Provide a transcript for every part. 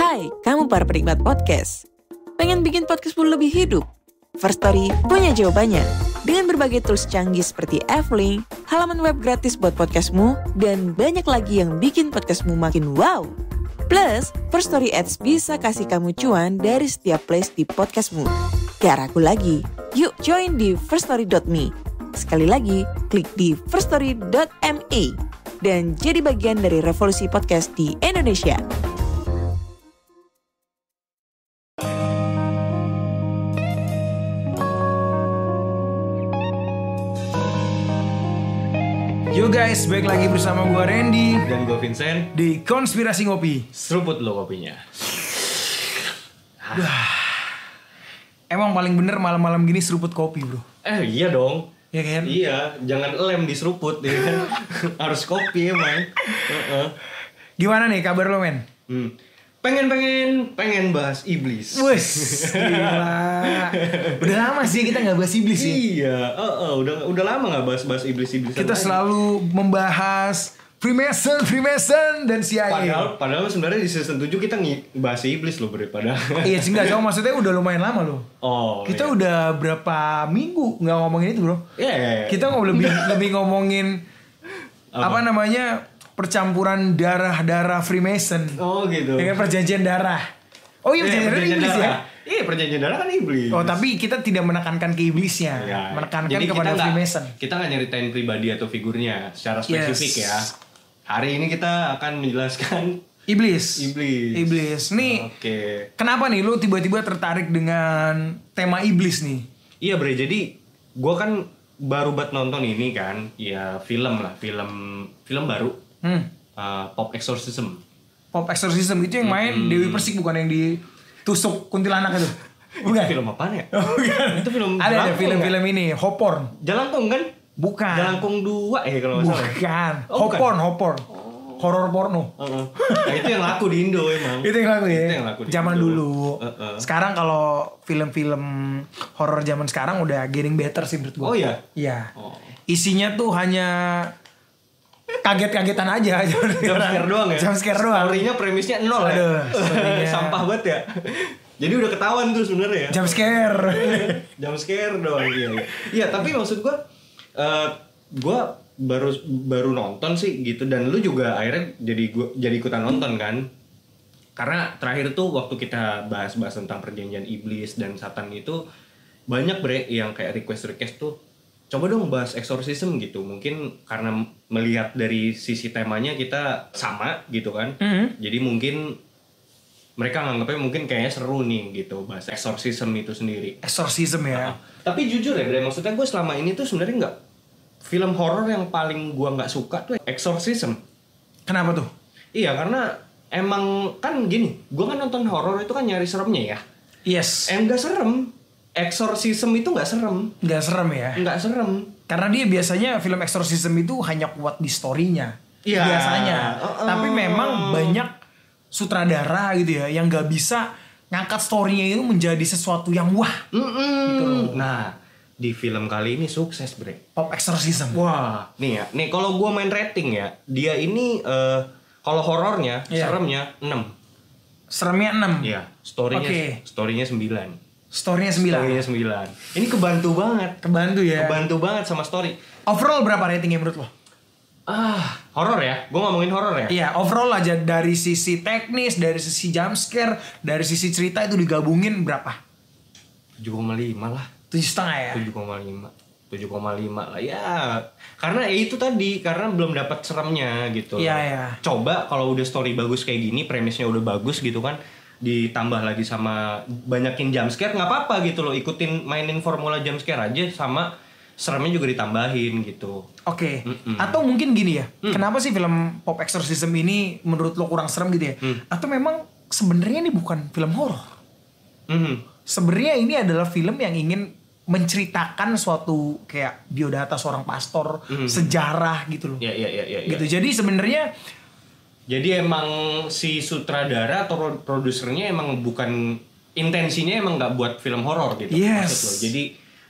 Hai, kamu para penikmat podcast. Pengen bikin podcastmu lebih hidup? First Story punya jawabannya. Dengan berbagai tools canggih seperti F-Link, halaman web gratis buat podcastmu, dan banyak lagi yang bikin podcastmu makin wow. Plus, First Story Ads bisa kasih kamu cuan dari setiap place di podcastmu. Gak ragu lagi, yuk join di firststory.me. Sekali lagi, klik di firststory.me dan jadi bagian dari revolusi podcast di Indonesia. Yo guys, balik lagi bersama gue Randy dan gue Vincent di Konspirasi Ngopi. Seruput lo kopinya. Emang paling bener malam-malam gini seruput kopi bro. Iya dong. Ya kan? Iya, jangan lem di seruput ya kan. Harus kopi emang. Gimana nih kabar lo men? Pengen bahas iblis. Wes, gila. Udah lama sih kita gak bahas iblis ya. Iya, udah lama gak bahas iblis. Kita selalu membahas Freemason dan CIA. Padahal sebenarnya di season 7 kita bahas iblis loh daripada. Iya sih, enggak, maksudnya udah lumayan lama loh. Kita udah berapa minggu nggak ngomongin itu bro. Iya. Kita lebih ngomongin apa namanya, percampuran darah Freemason. Oh gitu. Dengan perjanjian darah. Oh iya, perjanjian iblis darah. ya. Iya, perjanjian darah kan iblis. Oh tapi kita tidak menekankan ke iblisnya, menekankan jadi kepada Freemason. Kita nggak nyeritain pribadi atau figurnya secara spesifik ya. Hari ini kita akan menjelaskan Iblis. Nih, kenapa nih lu tiba-tiba tertarik dengan tema iblis nih? Iya bre, jadi gue kan baru buat nonton ini kan, ya film baru, Pop Exorcism. Pop Exorcism itu yang main Dewi Persik, bukan yang ditusuk kuntilanak itu? Bukan. Film apaan ya? Bukan. Itu film ada film ini, Hoporn. Jalangkung kan? Bukan. Jalangkung 2 kalau nggak salah. Bukan. Hoporn. Horor porno. Nah, itu yang laku di Indo emang. Itu yang laku ya. Itu yang laku di zaman Indo. dulu. Sekarang kalau film-film horor zaman sekarang udah getting better sih menurut gue. Oh iya. Iya. Isinya tuh hanya kaget-kagetan aja. Jump scare doang ya. Jump scare doang. Story-nya premisnya 0 ya. Sampah banget ya. Jadi udah ketahuan tuh sebenarnya ya. Jump scare doang iya. Iya, tapi maksud gue baru nonton sih gitu, dan lu juga akhirnya jadi ikutan nonton kan, karena terakhir tuh waktu kita bahas tentang perjanjian iblis dan Satan itu banyak bre yang kayak request tuh coba dong bahas exorcism gitu, mungkin karena melihat dari sisi temanya kita sama gitu kan. Jadi mungkin mereka nganggapnya mungkin kayaknya seru nih gitu bahas exorcism itu sendiri. Exorcism ya. Tapi jujur ya bre, maksudnya gue selama ini tuh sebenarnya nggak, film horor yang paling gua nggak suka tuh Exorcism. Kenapa tuh? Iya, karena emang kan gini, gua kan nonton horor itu kan nyari seremnya ya. Yes. Nggak serem. Exorcism itu nggak serem. Nggak serem ya? Nggak serem. Karena dia biasanya film Exorcism itu hanya kuat di story-nya. Iya. Biasanya. Tapi memang banyak sutradara gitu ya yang nggak bisa ngangkat story-nya itu menjadi sesuatu yang wah. Gitu loh. Nah, di film kali ini sukses bre. Pop Exorcism. Wah, nih ya. Nih kalau gua main rating ya, dia ini kalau horornya, seremnya 6. Seremnya 6. Iya, story-nya 9. Story-nya 9. Ini kebantu banget. Kebantu ya. Kebantu banget sama story. Overall berapa ratingnya menurut lo? Horor ya? Gue ngomongin horor ya? Iya, overall aja dari sisi teknis, dari sisi jump scare, dari sisi cerita itu digabungin berapa? 7,5 lah. 7,5 ya? 7,5 lah ya. Karena ya itu tadi, karena belum dapat seremnya gitu. Iya. Coba kalau udah story bagus kayak gini, premisnya udah bagus gitu kan, ditambah lagi sama banyakin jump scare, nggak apa-apa gitu loh. Mainin formula jump scare aja, sama seremnya juga ditambahin gitu. Oke. Atau mungkin gini ya, kenapa sih film Pop Exorcism ini menurut lo kurang serem gitu ya? Atau memang sebenarnya ini bukan film horor? Sebenarnya ini adalah film yang ingin menceritakan suatu kayak biodata seorang pastor, sejarah gitu loh. Iya. Gitu. Jadi sebenarnya emang si sutradara atau produsernya emang bukan, intensinya emang nggak buat film horor gitu. Yes. Maksud lo. Jadi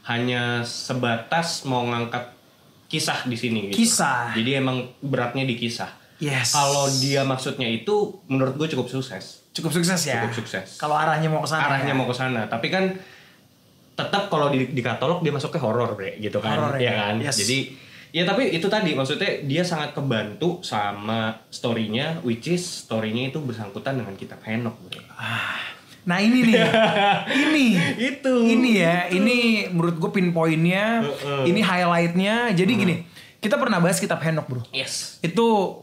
hanya sebatas mau ngangkat kisah di sini gitu. Kisah. Jadi emang beratnya di kisah. Yes. Kalau dia maksudnya itu menurut gue cukup sukses. Cukup sukses ya. Cukup sukses. Kalau arahnya mau ke sana. Arahnya mau ke sana, tapi kan tetap kalau di katalog dia masuk ke horor bre gitu kan. Horror, ya kan. yes. Jadi ya tapi itu tadi maksudnya dia sangat kebantu sama story-nya, which is story-nya itu bersangkutan dengan kitab Henokh bre. Nah ini nih, ini ya, itu. ini menurut gue pinpointnya, ini highlightnya. Jadi gini, kita pernah bahas kitab Henokh bro. Yes. Itu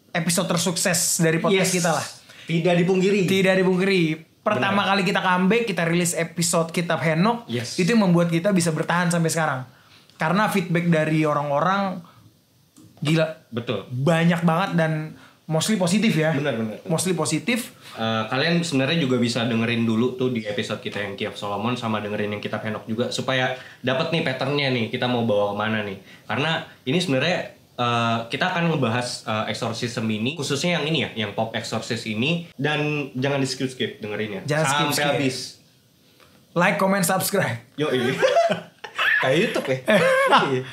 episode tersukses dari podcast kita lah. Tidak dipungkiri. Pertama kali kita comeback, kita rilis episode kitab Henokh. Yes. Itu yang membuat kita bisa bertahan sampai sekarang. Karena feedback dari orang-orang gila. Betul. Banyak banget dan mostly positif ya. Benar. Mostly positif. Kalian sebenarnya juga bisa dengerin dulu tuh di episode kita yang Key of Solomon sama dengerin yang kitab Henokh juga supaya dapat nih patternnya nih kita mau bawa kemana nih. Karena ini sebenarnya kita akan ngebahas exorcism ini khususnya yang ini ya, yang pop exorcist ini dan jangan di skip dengerinnya Jangan sampai habis. Like, comment, subscribe. Yo ini kayak YouTube ya.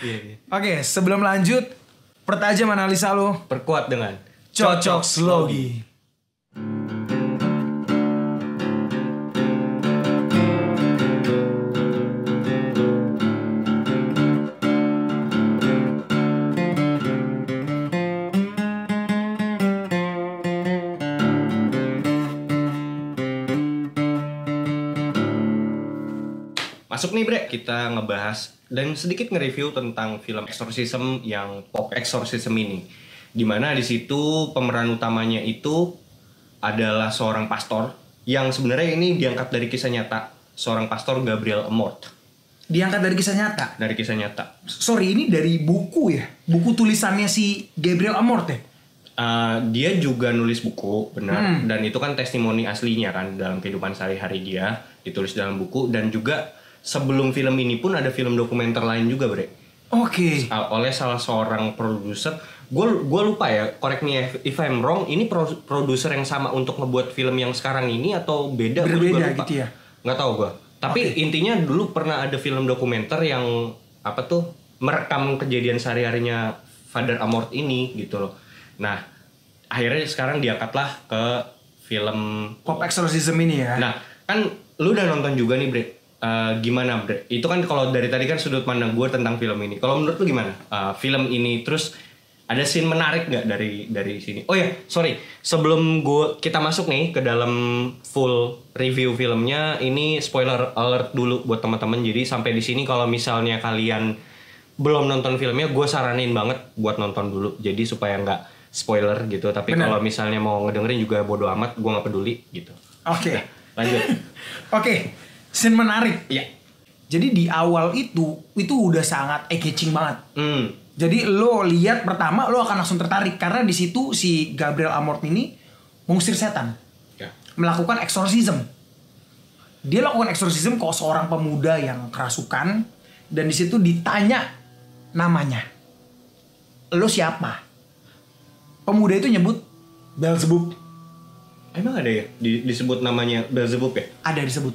Iya. Oke, sebelum lanjut, pertajam analisa lo. Perkuat dengan Cocok Slogi. Masuk nih bre, kita ngebahas dan sedikit nge-review tentang film exorcism yang pop exorcism ini. Dimana di situ pemeran utamanya itu adalah seorang pastor yang sebenarnya ini diangkat dari kisah nyata, seorang pastor Gabriel Amorth. Diangkat dari kisah nyata. Dari kisah nyata. Sorry, ini dari buku ya? Buku tulisannya si Gabriel Amorth ya? Dia juga nulis buku, benar. Dan itu kan testimoni aslinya kan dalam kehidupan sehari-hari dia, ditulis dalam buku. Dan juga sebelum film ini pun ada film dokumenter lain juga bre. Oke. Oleh salah seorang produser. Gue lupa ya, correct me if I'm wrong. Ini produser yang sama untuk ngebuat film yang sekarang ini atau beda? Berbeda gitu ya? Nggak tahu gue. Tapi intinya dulu pernah ada film dokumenter yang apa tuh merekam kejadian sehari-harinya Father Amorth ini gitu loh. Nah akhirnya sekarang diangkatlah ke film pop exorcism ini ya. Nah kan lu udah nonton juga nih bre. Gimana bre? Itu kan kalau dari tadi kan sudut pandang gue tentang film ini. Kalau menurut lu gimana? Film ini terus ada scene menarik nggak dari sini? Oh ya, sorry. Sebelum kita masuk nih ke dalam full review filmnya, ini spoiler alert dulu buat teman-teman. Jadi sampai di sini kalau misalnya kalian belum nonton filmnya, gue saranin banget buat nonton dulu. Jadi supaya nggak spoiler gitu. Tapi kalau misalnya mau ngedengerin juga bodo amat, gue nggak peduli gitu. Oke. Lanjut. Oke, scene menarik. Iya. Jadi di awal itu udah sangat eye-catching banget. Jadi lo lihat pertama lo akan langsung tertarik karena di situ si Gabriel Amorth ini mengusir setan, melakukan exorcism. Dia lakukan exorcism ke seorang pemuda yang kerasukan dan di situ ditanya namanya, lo siapa? Pemuda itu nyebut Beelzebub. Emang ada ya disebut namanya Beelzebub ya? Ada disebut.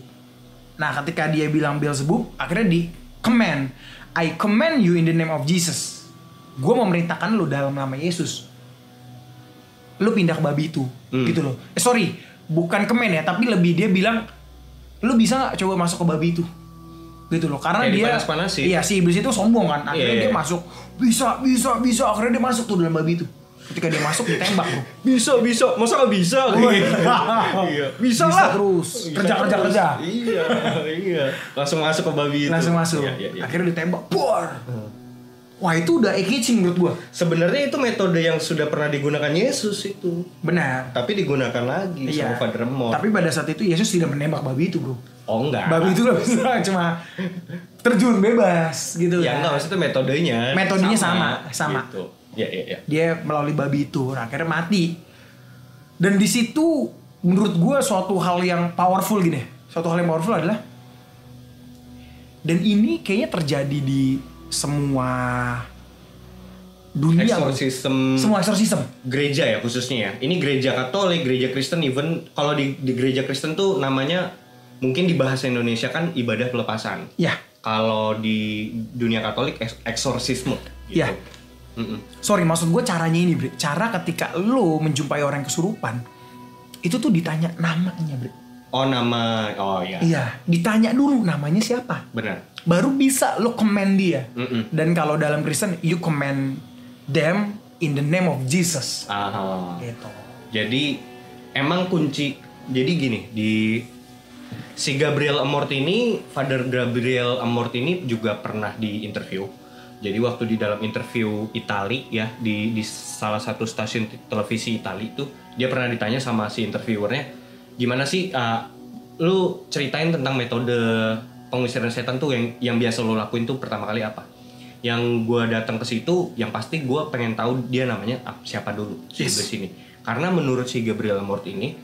Nah ketika dia bilang Beelzebub, akhirnya di-command, I command you in the name of Jesus. Gue memerintahkan lo dalam nama Yesus. Lo pindah ke babi itu, gitu loh. Sorry, bukan command ya, tapi lebih dia bilang, lo bisa nggak coba masuk ke babi itu, gitu loh. Karena kayak dia, dipanas-panasin. iya si iblis itu sombong kan. Akhirnya dia masuk, bisa. Akhirnya dia masuk tuh dalam babi itu. Ketika dia masuk ditembak bro. Bisa, masa nggak bisa? Iya. Bisa lah. Terus kerja. Iya. Langsung masuk ke babi itu. Langsung masuk. Iya. Akhirnya ditembak. Bor. Wah itu udah eye-catching menurut gua. Sebenarnya itu metode yang sudah pernah digunakan Yesus itu. Benar. Tapi digunakan lagi sama Father Amorth. Tapi pada saat itu Yesus tidak menembak babi itu bro. Oh enggak. Babi itu bisa cuma terjun bebas gitu ya. Enggak, maksudnya metodenya. Metodenya sama. Gitu. Iya. Dia melalui babi itu, akhirnya mati. Dan di situ menurut gue suatu hal yang powerful gini. Suatu hal yang powerful adalah, dan ini kayaknya terjadi di semua dunia. Exorcism. Semua exorcism. Gereja ya khususnya ya. Ini gereja Katolik, gereja Kristen, even kalau di gereja Kristen tuh namanya mungkin di bahasa Indonesia kan ibadah pelepasan. Ya. Kalau di dunia Katolik eksorsisme. Gitu. Ya. Sorry, maksud gue caranya ini, Bre. Cara ketika lo menjumpai orang yang kesurupan, itu tuh ditanya namanya, Bre. Oh, nama. Oh iya. Iya, ditanya dulu namanya siapa. Benar. Baru bisa lo command dia. Dan kalau dalam Kristen, you command them in the name of Jesus. Aha. Gitu. Jadi emang kunci. Jadi gini, di si Gabriel Amort ini, Father Gabriel Amort ini juga pernah di interview. Jadi waktu di dalam interview Itali ya, di salah satu stasiun televisi Itali itu, dia pernah ditanya sama si interviewernya, gimana sih lu ceritain tentang metode pengusiran setan tuh yang biasa lu lakuin tuh pertama kali apa? Yang gue datang ke situ, yang pasti gue pengen tahu dia namanya siapa dulu si iblis ini. Karena menurut si Gabriel Amort ini,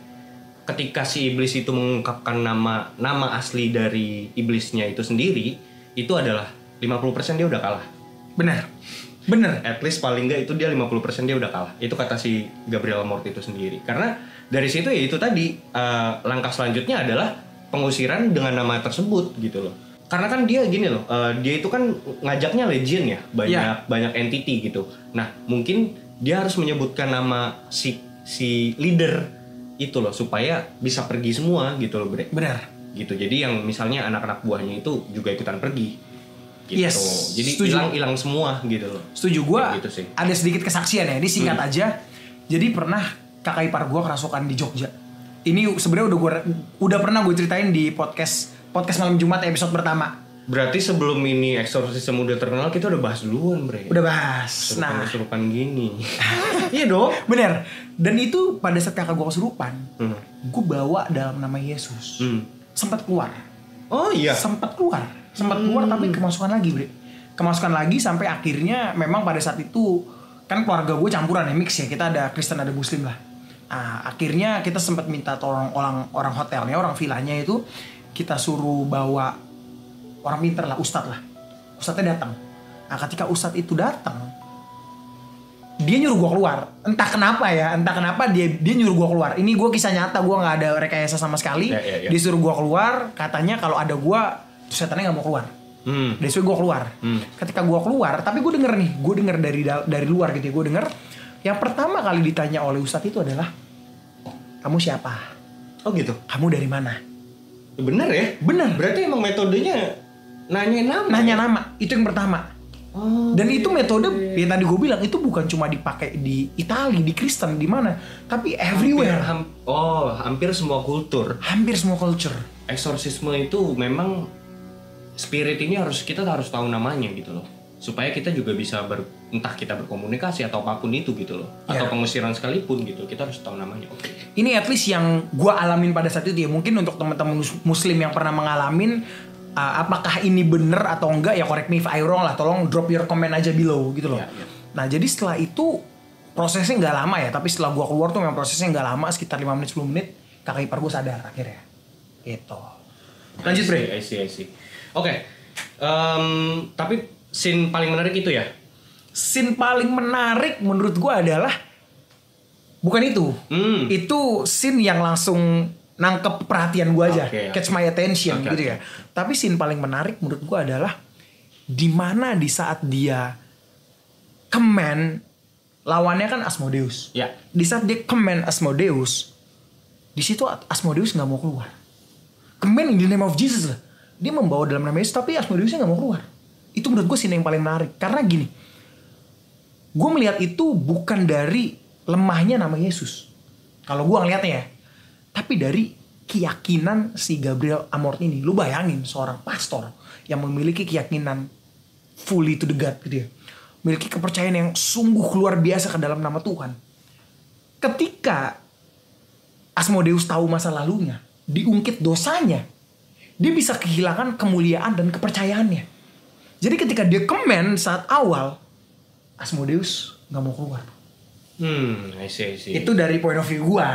ketika si iblis itu mengungkapkan nama asli dari iblisnya itu sendiri, itu adalah 50% dia udah kalah. Benar. At least paling nggak itu dia 50% dia udah kalah. Itu kata si Gabriel Amort itu sendiri. Karena dari situ ya itu tadi langkah selanjutnya adalah pengusiran dengan nama tersebut gitu loh. Karena kan dia gini loh, dia itu kan ngajaknya legion ya, banyak entity gitu. Nah mungkin dia harus menyebutkan nama si leader itu loh supaya bisa pergi semua gitu loh, Bre. Benar. Gitu. Jadi yang misalnya anak-anak buahnya itu juga ikutan pergi. Gitu. Yes, jadi hilang semua gitu loh. Setuju, gue gitu sih. ada sedikit kesaksian ya, ini singkat aja. Jadi pernah kakak ipar gue kerasukan di Jogja. Ini sebenarnya udah pernah gue ceritain di podcast malam Jumat episode pertama. Berarti sebelum ini eksorsisme udah terkenal, kita udah bahas duluan, Bre. Udah bahas. Kesurupan gini. Iya dong. Bener. Dan itu pada saat kakak gue kesurupan, gue bawa dalam nama Yesus. Sempat keluar. Oh iya. Sempat keluar tapi kemasukan lagi, Bre. Kemasukan lagi sampai akhirnya memang pada saat itu kan keluarga gue campuran ya, mix ya. Kita ada Kristen ada Muslim lah. Akhirnya kita sempat minta tolong orang hotelnya, orang villanya itu kita suruh bawa orang pinter lah, Ustadznya datang. Nah ketika Ustadz itu datang, dia nyuruh gue keluar. Entah kenapa dia nyuruh gue keluar. Ini gue kisah nyata, gue nggak ada rekayasa sama sekali. Dia suruh gue keluar, katanya kalau ada gue, setannya nggak mau keluar. Dia suruh gue keluar. Ketika gue keluar, tapi gue denger dari luar gitu ya, gue denger. Yang pertama kali ditanya oleh Ustadz itu adalah, kamu siapa? Oh gitu. Kamu dari mana? Bener ya? Bener. Berarti emang metodenya nanya nama. Itu yang pertama. Dan itu metode yang tadi gue bilang itu bukan cuma dipakai di Italia, di Kristen, di mana, tapi everywhere. Hampir semua kultur. Hampir semua culture. Eksorsisme itu memang spirit ini kita harus tahu namanya gitu loh. Supaya kita juga bisa entah kita berkomunikasi atau apapun itu gitu loh. Atau pengusiran sekalipun gitu, kita harus tahu namanya. Ini at least yang gue alamin pada saat itu ya. Mungkin untuk teman-teman Muslim yang pernah mengalamin, apakah ini bener atau enggak ya, correct me if I wrong lah, tolong drop your comment aja below gitu loh. Nah jadi setelah itu prosesnya nggak lama ya, tapi setelah gue keluar tuh memang prosesnya nggak lama, sekitar 5 menit 10 menit kakak ipar gue sadar akhirnya gitu. Lanjut, Bre. I see. Oke. Tapi scene paling menarik itu ya? Scene paling menarik menurut gue adalah bukan itu. Itu scene yang langsung nangkep perhatian gue aja, catch my attention gitu ya. Tapi scene paling menarik menurut gue adalah dimana di saat dia command, lawannya kan Asmodeus. Di saat dia command Asmodeus, di situ Asmodeus nggak mau keluar. Command in the name of Jesus lah. Dia membawa dalam nama Yesus, tapi Asmodeusnya nggak mau keluar. Itu menurut gue scene yang paling menarik. Karena gini, gue melihat itu bukan dari lemahnya nama Yesus. Kalau gue ngeliatnya ya. Tapi dari keyakinan si Gabriel Amort ini. Lu bayangin seorang pastor yang memiliki keyakinan fully to the God gitu ya. Memiliki kepercayaan yang sungguh luar biasa ke dalam nama Tuhan. Ketika Asmodeus tahu masa lalunya, diungkit dosanya, dia bisa kehilangan kemuliaan dan kepercayaannya. Jadi ketika dia command saat awal, Asmodeus gak mau keluar. I see. Itu dari point of view gue.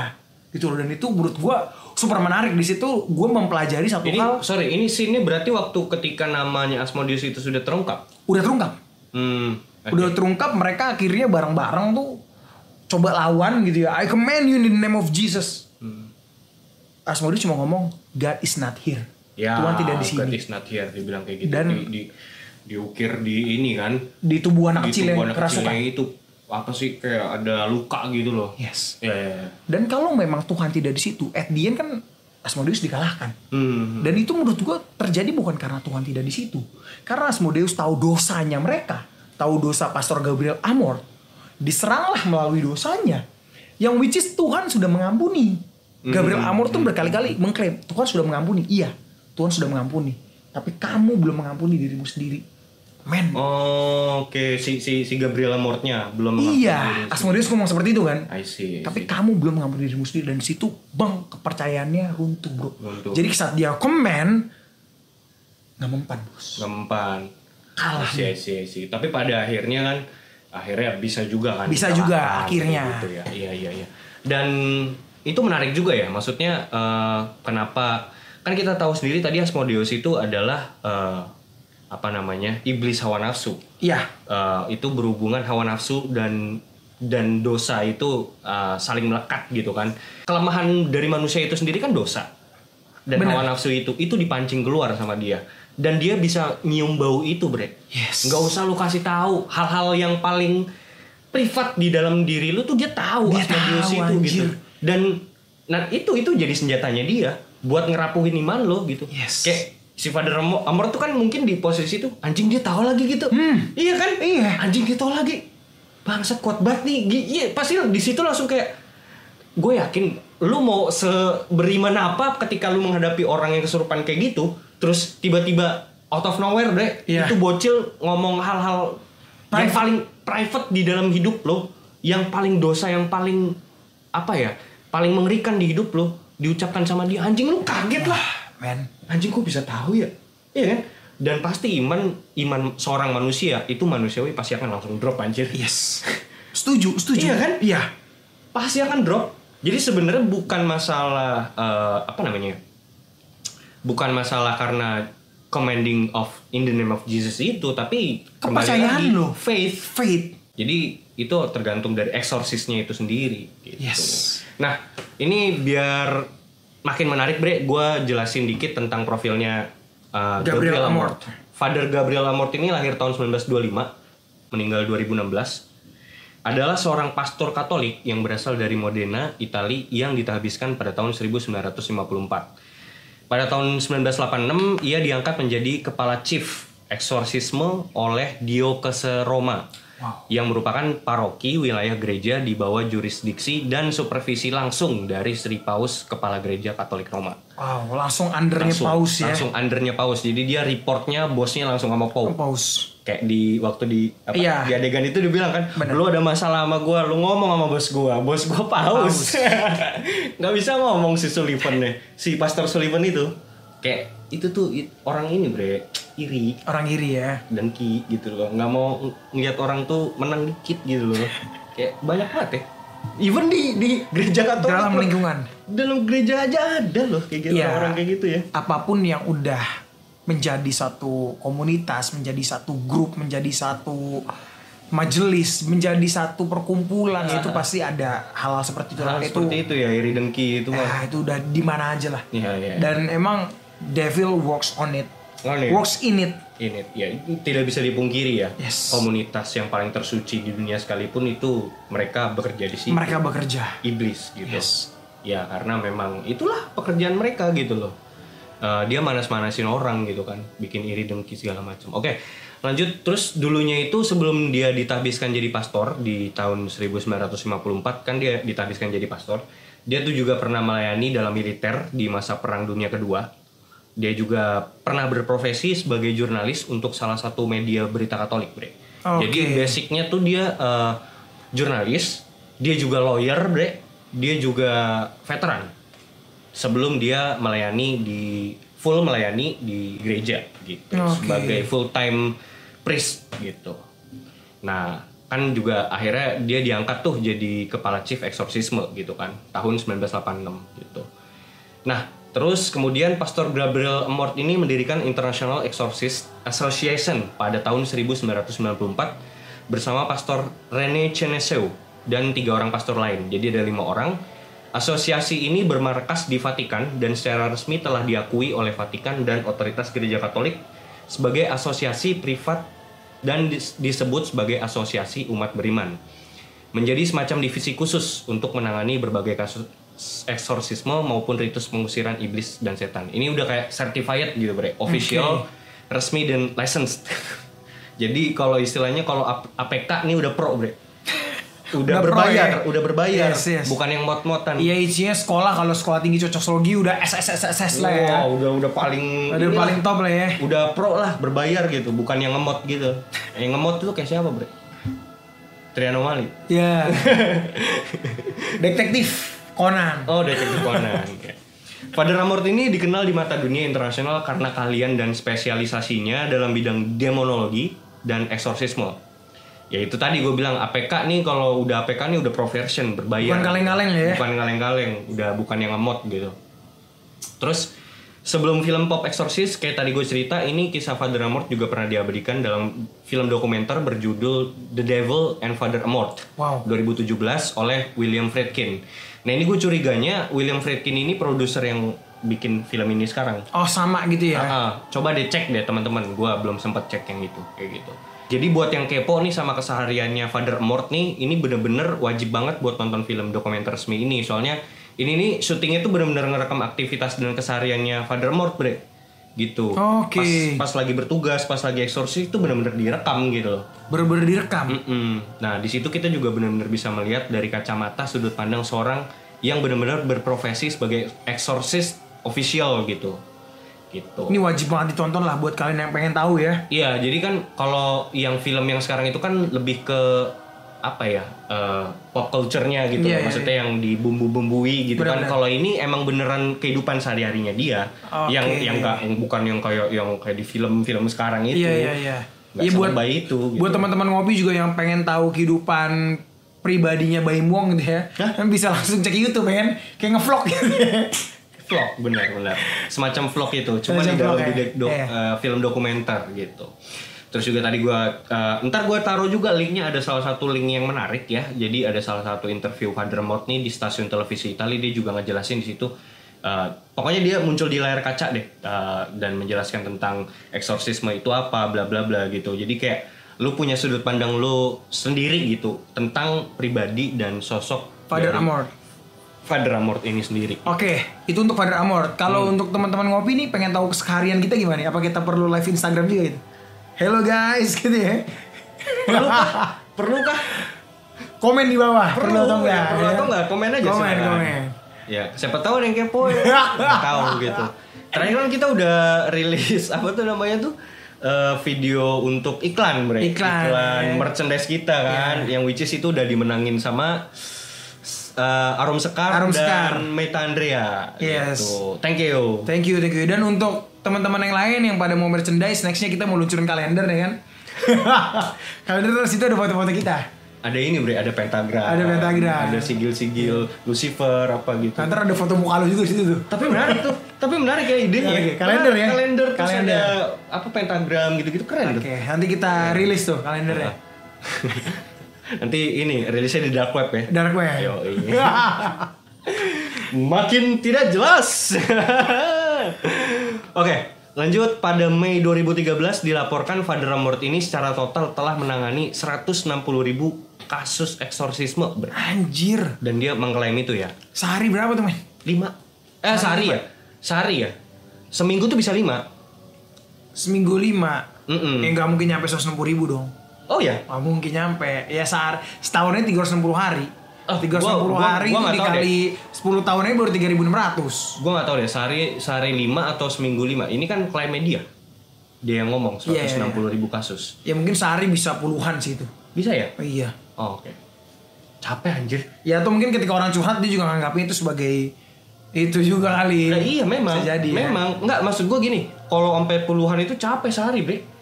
Gitu loh, dan itu menurut gue super menarik. Di situ gue mempelajari satu hal. Ini scene-nya berarti waktu ketika namanya Asmodeus itu sudah terungkap? Udah terungkap. Udah terungkap, mereka akhirnya bareng-bareng tuh coba lawan gitu ya. I command you in the name of Jesus. Asmodeus cuma ngomong, God is not here. Ya, Tuhan tidak di sini. God is not here, dibilang kayak gitu. Dan diukir di ini kan. Di tubuh anak Di kecil tubuh yang anak kerasukan. kecilnya itu apa sih kayak ada luka gitu loh. Yes. Ya. Dan kalau memang Tuhan tidak di situ, at the end kan Asmodeus dikalahkan. Dan itu menurut gue terjadi bukan karena Tuhan tidak di situ. Karena Asmodeus tahu dosanya mereka, tahu dosa Pastor Gabriel Amor, diseranglah melalui dosanya. Yang which is Tuhan sudah mengampuni. Gabriel Amor tuh berkali-kali mengklaim Tuhan sudah mengampuni. Iya, Tuhan sudah mengampuni. Tapi kamu belum mengampuni dirimu sendiri. Men. Oh, oke. Si Gabriel Amortnya belum mengampuni. Iya, Asmodeus ngomong seperti itu kan. I see. Tapi kamu belum mengampuni dirimu sendiri. Dan di situ bang, kepercayaannya runtuh bro. Jadi saat dia komen, gak mempan bos. Gak mempan. Kalah. I see. Tapi pada akhirnya bisa juga kan. Bisa juga akhirnya. Gitu ya. Iya. Dan itu menarik juga ya. Maksudnya kenapa, kan kita tahu sendiri tadi Asmodeus itu adalah iblis hawa nafsu. Iya. Itu berhubungan hawa nafsu dan dosa itu saling melekat gitu kan. Kelemahan dari manusia itu sendiri kan dosa. Dan Bener. hawa nafsu itu dipancing keluar sama dia. Dan dia bisa nyium bau itu, Bre. Yes. Nggak usah lu kasih tahu hal-hal yang paling privat di dalam diri lu tuh dia tahu Asmodeus itu anjir. gitu. Dan itu jadi senjatanya dia buat ngerapuhin iman lo gitu. Yes. Kayak si Father Amor tuh kan mungkin di posisi itu anjing dia tahu lagi gitu. Iya kan? Iya. Anjing dia tahu lagi. Bangsat kuat banget nih. Iya, pasti di situ langsung kayak gue yakin lu mau beriman apa ketika lu menghadapi orang yang kesurupan kayak gitu, terus tiba-tiba out of nowhere deh, itu bocil ngomong hal-hal yang paling private di dalam hidup lo, yang paling dosa, yang paling paling mengerikan di hidup lo, diucapkan sama dia. Anjing lu kaget lah. Men. Anjing kok bisa tahu ya? Iya kan? Dan pasti iman seorang manusia itu manusiawi pasti akan langsung drop anjir. Yes. Setuju. Iya kan? Iya. Pasti akan drop. Jadi sebenarnya bukan masalah bukan masalah karena commanding of in the name of Jesus itu, tapi kepercayaan lo, faith. Jadi itu tergantung dari eksorsisnya itu sendiri gitu. Yes. Nah, ini biar makin menarik, Bre, gue jelasin dikit tentang profilnya Gabriel Amort. Father Gabriel Amort ini lahir tahun 1925, meninggal 2016. Adalah seorang pastor Katolik yang berasal dari Modena, Italia, yang ditahbiskan pada tahun 1954. Pada tahun 1986, ia diangkat menjadi kepala chief eksorsisme oleh Diocese Roma. Yang merupakan paroki wilayah gereja di bawah jurisdiksi dan supervisi langsung dari Sri Paus, Kepala Gereja Katolik Roma. Wow, langsung undernya Paus ya. Langsung undernya Paus. Jadi dia reportnya, bosnya langsung sama Paus. Kayak di di adegan itu dibilang kan, bener. Lu ada masalah sama gue, lu ngomong sama bos gue Paus. Nggak bisa ngomong si Sullivan deh, si Pastor Sullivan itu. Kayak itu tuh orang ini, Bre, iri. Orang iri ya. Dengki gitu loh, nggak mau ngeliat orang tuh menang dikit gitu loh. Kayak banyak banget ya. Even di gereja Katolik, dalam lingkungan, dalam gereja aja ada loh kayak gitu, orang kayak gitu ya. Apapun yang udah menjadi satu komunitas, menjadi satu grup, menjadi satu majelis, menjadi satu perkumpulan, itu pasti ada hal seperti itu. Seperti itu ya, iri dengki itu mah. Itu udah di mana aja lah. Iya. Dan emang devil works on it. Works in it. Ya, tidak bisa dipungkiri ya. Yes. Komunitas yang paling tersuci di dunia sekalipun itu mereka bekerja di situ. Mereka bekerja. Iblis gitu. Yes. Ya karena memang itulah pekerjaan mereka gitu loh. Dia manas-manasin orang gitu kan, bikin iri dengki segala macam. Oke, lanjut. Terus dulunya itu sebelum dia ditahbiskan jadi pastor di tahun 1954 kan dia ditahbiskan jadi pastor. Dia tuh juga pernah melayani dalam militer di masa Perang Dunia Kedua. Dia juga pernah berprofesi sebagai jurnalis untuk salah satu media berita Katolik, Bre. Jadi basicnya tuh dia jurnalis, dia juga lawyer, Bre. Dia juga veteran. Sebelum dia melayani di gereja gitu, sebagai full time priest gitu. Nah, kan juga akhirnya dia diangkat tuh jadi kepala chief eksorsisme gitu kan, tahun 1986 gitu. Nah, terus kemudian Pastor Gabriel Amort ini mendirikan International Exorcist Association pada tahun 1994 bersama Pastor René Cheneseu dan 3 orang pastor lain. Jadi ada 5 orang. Asosiasi ini bermarkas di Vatikan dan secara resmi telah diakui oleh Vatikan dan otoritas Gereja Katolik sebagai asosiasi privat dan disebut sebagai asosiasi umat beriman. Menjadi semacam divisi khusus untuk menangani berbagai kasus eksorsisme maupun ritus pengusiran iblis dan setan. Ini udah kayak certified gitu bre, official, resmi dan licensed. Jadi kalau istilahnya kalau APK ini udah pro bre. Udah berbayar, yes. Bukan yang mot-motan. Iya, isinya sekolah, kalau sekolah tinggi cocokologi udah SSSS lah ya. Udah paling top lah ya. Udah pro lah, berbayar gitu, bukan yang ngemot gitu. Yang ngemot itu kayak siapa, Bre? Trianomali. Iya. Detektif Conan. Oh, Detektif Conan. Father Amorth ini dikenal di mata dunia internasional karena keahlian dan spesialisasinya dalam bidang demonologi dan eksorsisme. Ya itu tadi gue bilang APK nih, kalau udah APK nih udah profession, berbayar. Bukan kaleng-kaleng ya. Bukan kaleng-kaleng, udah bukan yang ngemot gitu. Terus sebelum film Pop Exorcist kayak tadi gue cerita, ini kisah Father Amorth juga pernah diabadikan dalam film dokumenter berjudul The Devil and Father Amorth. Wow. 2017 oleh William Friedkin. Nah ini gue curiganya William Friedkin ini produser yang bikin film ini sekarang. Oh sama gitu ya. Coba deh cek deh teman-teman, gue belum sempat cek yang itu kayak gitu. Jadi buat yang kepo nih sama kesehariannya Father Amorth nih, ini bener-bener wajib banget buat nonton film dokumenter resmi ini. Soalnya ini nih syutingnya tuh bener-bener ngerekam aktivitas dan kesehariannya Father Amorth bre. Gitu. Oke. Pas lagi bertugas, pas lagi eksorsis itu bener-bener direkam gitu loh. Bener-bener direkam. Nah di situ kita juga bener-bener bisa melihat dari kacamata sudut pandang seorang yang bener-bener berprofesi sebagai eksorsis official gitu. Ini wajib banget ditonton lah buat kalian yang pengen tahu ya. Iya, jadi kan kalau yang film yang sekarang itu kan lebih ke apa ya, pop culture-nya gitu. Iya, maksudnya yang dibumbu-bumbui gitu. Bener-bener. Kan kalau ini emang beneran kehidupan sehari-harinya dia. Yang bukan yang kayak di film-film sekarang itu. Iya. Iya buat bayi itu. Gitu. Buat teman-teman ngopi juga yang pengen tahu kehidupan pribadinya Baim Wong gitu ya. Kan bisa langsung cek YouTube kan, kayak ngevlog gitu ya. Vlog, benar. Semacam vlog itu, cuma di dalam film dokumenter gitu. Terus juga tadi ntar gue taruh juga linknya, ada salah satu link yang menarik ya. Jadi ada salah satu interview Father Amorth nih di stasiun televisi Italia, dia juga ngejelasin di situ. Pokoknya dia muncul di layar kaca deh dan menjelaskan tentang eksorsisme itu apa, bla bla bla gitu. Jadi kayak lu punya sudut pandang lu sendiri gitu tentang pribadi dan sosok Father Amorth ini sendiri. Oke, itu untuk Father Amorth. Kalau untuk teman-teman ngopi nih pengen tahu keseharian kita gimana? Apa kita perlu live Instagram juga gitu? Hello guys, gitu ya. Perlu kah? Komen di bawah. Perlu atau enggak? Perlu atau enggak? Komen aja. Komen. Ya, siapa tahu ada yang kepo ya. Nggak tahu gitu. Terakhir kan kita udah rilis apa tuh namanya tuh? Video untuk iklan merchandise kita kan, yang which is itu udah dimenangin sama Arum Sekar dan Meta Andrea. Yes. Gitu. Thank you. Dan untuk teman-teman yang lain yang pada mau merchandise, nextnya kita mau luncurin kalender ya kan. Kalender terus itu ada foto-foto kita. Ada ini bre, ada pentagram. Ada sigil-sigil Lucifer apa gitu. Ntar ada foto muka lu juga di situ tuh. Tapi menarik ya idenya. Kalender ya. Kalender terus ada apa pentagram gitu-gitu keren tuh. Oke, nanti kita rilis tuh kalendernya. Nanti ini rilisnya di dark web ya. Dark web. Makin tidak jelas. Oke, lanjut. Pada Mei 2013 dilaporkan Father Amorth ini secara total telah menangani 160.000 kasus eksorsisme. Anjir. Dan dia mengklaim itu ya. Sehari berapa tuh men? 5. Sehari ya. Seminggu tuh bisa 5. Seminggu 5. Ya nggak mungkin nyampe 160.000 dong. Oh ya? Nggak mungkin nyampe. Ya setahunnya 360 hari. 360 hari itu dikali 10 tahunnya baru 3.600. Gue gak tahu deh, sehari 5 atau seminggu 5. Ini kan klaim media. Dia yang ngomong 160.000 kasus. Ya mungkin sehari bisa puluhan sih itu. Bisa ya? Oh, iya. Oh, oke. Capek anjir. Ya atau mungkin ketika orang curhat dia juga nganggapnya itu sebagai itu juga kali. Nah, iya memang. Bisa jadi, memang. Enggak, maksud gue gini. Kalau sampai puluhan itu capek sehari, Bre.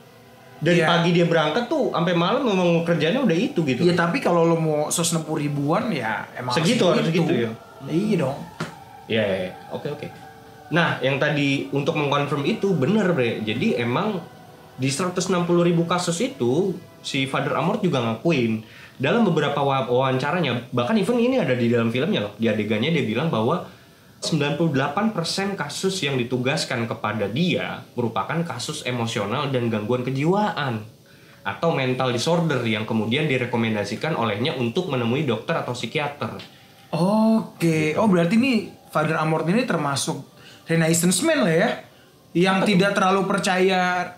Dari pagi dia berangkat tuh sampai malam ngomong kerjanya udah itu gitu. Iya, tapi kalau lo mau 160 ribuan ya emang segitu ya. Iya dong. Iya. Oke. Nah, yang tadi untuk mengkonfirm itu bener, Bre. Jadi emang di 160.000 kasus itu si Father Amorth juga ngakuin dalam beberapa wawancaranya, bahkan even ini ada di dalam filmnya loh. Di adegannya dia bilang bahwa 98% kasus yang ditugaskan kepada dia merupakan kasus emosional dan gangguan kejiwaan atau mental disorder yang kemudian direkomendasikan olehnya untuk menemui dokter atau psikiater. Oke. Oh berarti ini Father Amort ini termasuk Renaissance man lah ya, yang tidak terlalu percaya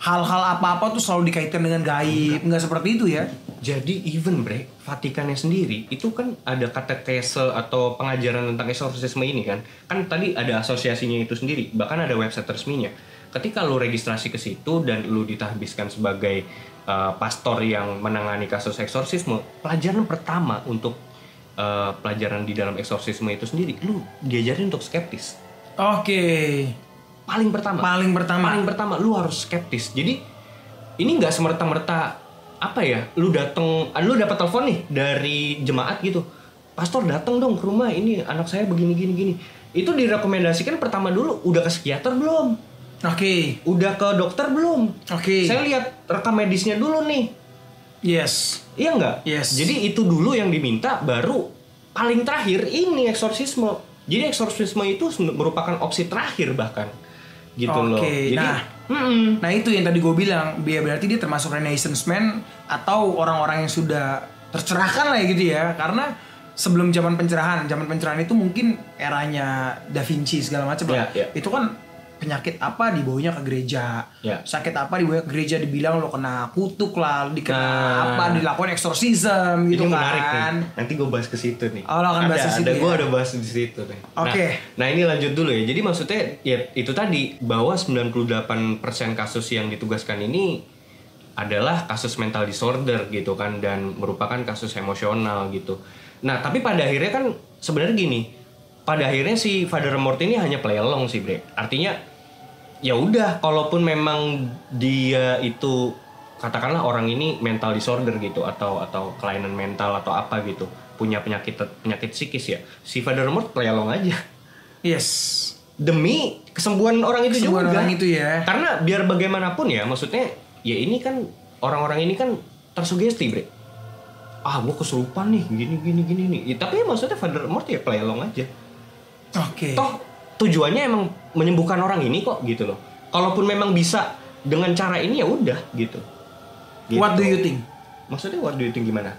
hal-hal apa-apa tuh selalu dikaitkan dengan gaib, nggak seperti itu ya? Jadi even Vatikannya sendiri itu kan ada katekese atau pengajaran tentang eksorsisme ini kan tadi ada asosiasinya itu sendiri, bahkan ada website resminya. Ketika lu registrasi ke situ dan lu ditahbiskan sebagai pastor yang menangani kasus eksorsisme, pelajaran pertama untuk pelajaran di dalam eksorsisme itu sendiri, lu diajarin untuk skeptis. Oke. Paling pertama lu harus skeptis. Jadi ini nggak semerta-merta lu dapat telepon nih dari jemaat gitu, pastor datang dong ke rumah, ini anak saya begini gini. Itu direkomendasikan pertama dulu udah ke psikiater belum? Oke. Udah ke dokter belum? Oke. Saya lihat rekam medisnya dulu nih. Yes. Iya nggak? Yes. Jadi itu dulu yang diminta, baru paling terakhir ini eksorsisme. Jadi eksorsisme itu merupakan opsi terakhir bahkan. Gitu loh. Jadi, nah itu yang tadi gue bilang, berarti dia termasuk Renaissance man atau orang-orang yang sudah tercerahkan lah gitu ya. Karena sebelum zaman pencerahan itu mungkin eranya Da Vinci segala macam lah. Itu kan penyakit apa dibawanya ke gereja, sakit apa dibawanya ke gereja, dibilang lo kena kutuk lah, dilakukan eksorsisme gitu. ini kan. Menarik nih. Nanti gue bahas ke situ nih. Oh, lo akan bahas ke situ ya? Gue ada bahas di situ nih. Oke. Nah ini lanjut dulu ya. Jadi maksudnya ya itu tadi, bahwa 98% kasus yang ditugaskan ini adalah kasus mental disorder gitu kan, dan merupakan kasus emosional gitu. Nah tapi pada akhirnya kan sebenarnya gini, pada akhirnya si Father Amort ini hanya play along sih bre. Artinya ya udah, kalaupun memang dia itu katakanlah orang ini mental disorder gitu, atau kelainan mental atau apa gitu, punya penyakit psikis ya, si Father Amort play along aja. Yes. Demi kesembuhan orang itu juga. Orang itu ya. Karena biar bagaimanapun ya, maksudnya ya ini kan orang-orang ini kan tersugesti bre. Gue kesurupan nih, gini nih. Ya, tapi maksudnya Father Amort ya play along aja. Oke. Toh tujuannya emang menyembuhkan orang ini kok gitu loh. Kalaupun memang bisa dengan cara ini ya udah gitu. What do you think? Maksudnya what do you think gimana?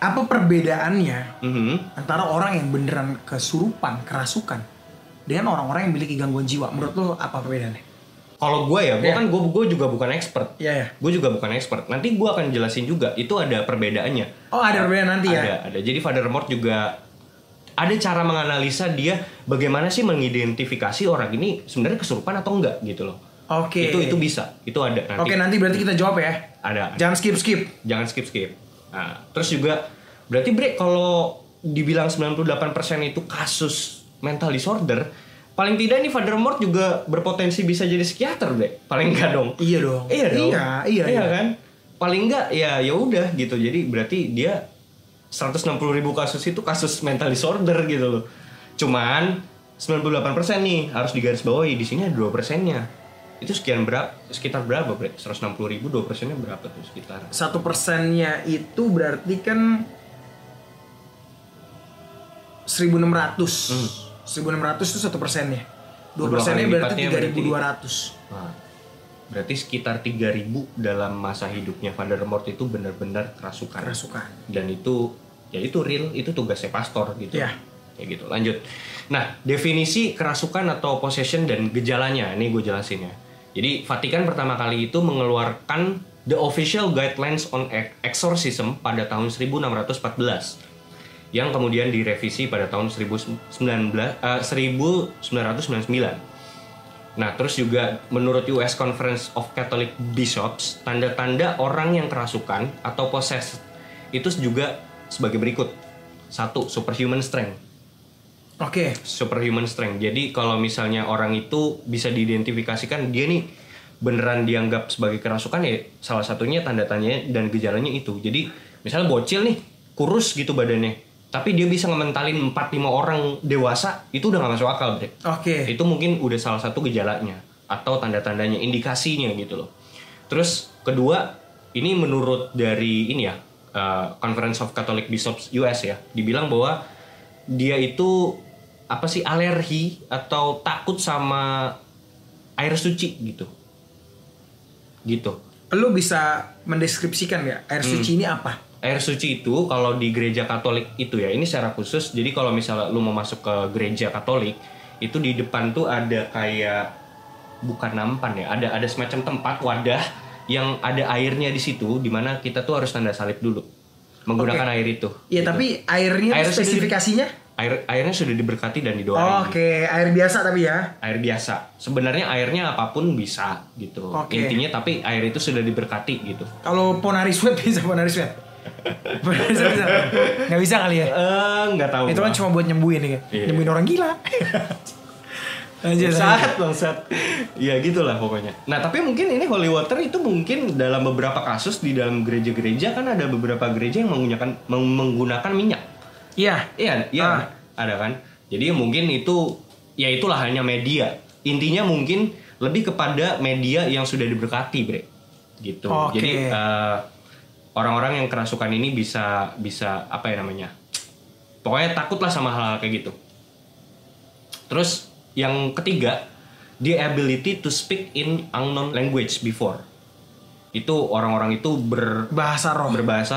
Apa perbedaannya antara orang yang beneran kesurupan, kerasukan, dengan orang-orang yang memiliki gangguan jiwa? Menurut lo apa perbedaannya? Kalau gue ya, gue juga bukan expert. Gue juga bukan expert. Nanti gue akan jelasin juga. Itu ada perbedaannya. Oh ada perbedaan nanti ya? Ada. Jadi Father Amort juga ada cara menganalisa dia bagaimana sih mengidentifikasi orang ini sebenarnya kesurupan atau enggak gitu loh. Oke. Itu bisa. Itu ada nanti. Oke, nanti berarti kita jawab ya. Ada. Jangan skip. Jangan skip. Nah, terus juga berarti bre, kalau dibilang 98% itu kasus mental disorder, paling tidak nih Father Amort juga berpotensi bisa jadi psikiater bre. Paling enggak dong. Iya dong. Iya kan? Paling enggak ya udah gitu. Jadi berarti dia 160.000 kasus itu kasus mental disorder gitu loh. Cuman 98% nih harus digarisbawahi, di sini ada 2%-nya. Itu sekitar berapa bre? 160.000, 2%-nya berapa tuh sekitar? 1%-nya itu berarti kan 1.600. 1.600 itu 1%-nya. 2%-nya berarti 3.200. Nah, berarti sekitar 3.000 dalam masa hidupnya Father Amort itu benar-benar kerasukan. Dan itu real, itu tugasnya pastor gitu. Ya. Kayak gitu. Lanjut. Nah, definisi kerasukan atau possession dan gejalanya ini gue jelasin ya. Jadi Vatikan pertama kali itu mengeluarkan The Official Guidelines on Exorcism pada tahun 1614 yang kemudian direvisi pada tahun 1999. Nah, terus juga menurut US Conference of Catholic Bishops, tanda-tanda orang yang kerasukan atau possessed itu juga sebagai berikut. 1. Superhuman strength. Oke. Superhuman strength. Jadi kalau misalnya orang itu bisa diidentifikasikan dia nih beneran dianggap sebagai kerasukan, ya salah satunya tanda-tandanya dan gejalanya itu. Jadi misalnya bocil nih, kurus gitu badannya, tapi dia bisa ngementalin 4-5 orang dewasa, itu udah gak masuk akal deh. Oke. Itu mungkin udah salah satu gejalanya atau tanda-tandanya, indikasinya gitu loh. Terus kedua, ini menurut dari ini ya, Conference of Catholic Bishops US ya, dibilang bahwa dia itu apa sih alergi atau takut sama air suci gitu. Lu bisa mendeskripsikan nggak air suci ini apa? Air suci itu kalau di gereja Katolik itu ya, ini secara khusus. Jadi kalau misalnya lu mau masuk ke gereja Katolik, itu di depan tuh ada kayak bukan nampan ya, ada semacam tempat wadah yang ada airnya di situ, dimana kita tuh harus tanda salib dulu menggunakan air itu. Iya, gitu. Tapi airnya spesifikasinya? Airnya sudah diberkati dan didoain. Oke, air biasa tapi ya. Air biasa. Sebenarnya airnya apapun bisa gitu. Intinya tapi air itu sudah diberkati gitu. Kalau ponari sweat bisa ponari sweat. bisa. Nggak bisa kali ya? Nggak tahu. Itu kan cuma buat nyembuhin ya. Iya. Nyembuhin orang gila. Bangsat. Ya gitulah pokoknya. Nah tapi mungkin ini holy water itu mungkin dalam beberapa kasus di dalam gereja-gereja kan ada beberapa gereja yang menggunakan minyak. Iya. Ada kan. Jadi mungkin itu ya itulah hanya media. Intinya mungkin lebih kepada media yang sudah diberkati, Bre. Gitu. Jadi orang-orang yang kerasukan ini bisa apa ya namanya? Pokoknya takutlah sama hal-hal kayak gitu. Terus yang ketiga, the ability to speak in unknown language before. Itu orang-orang itu berbahasa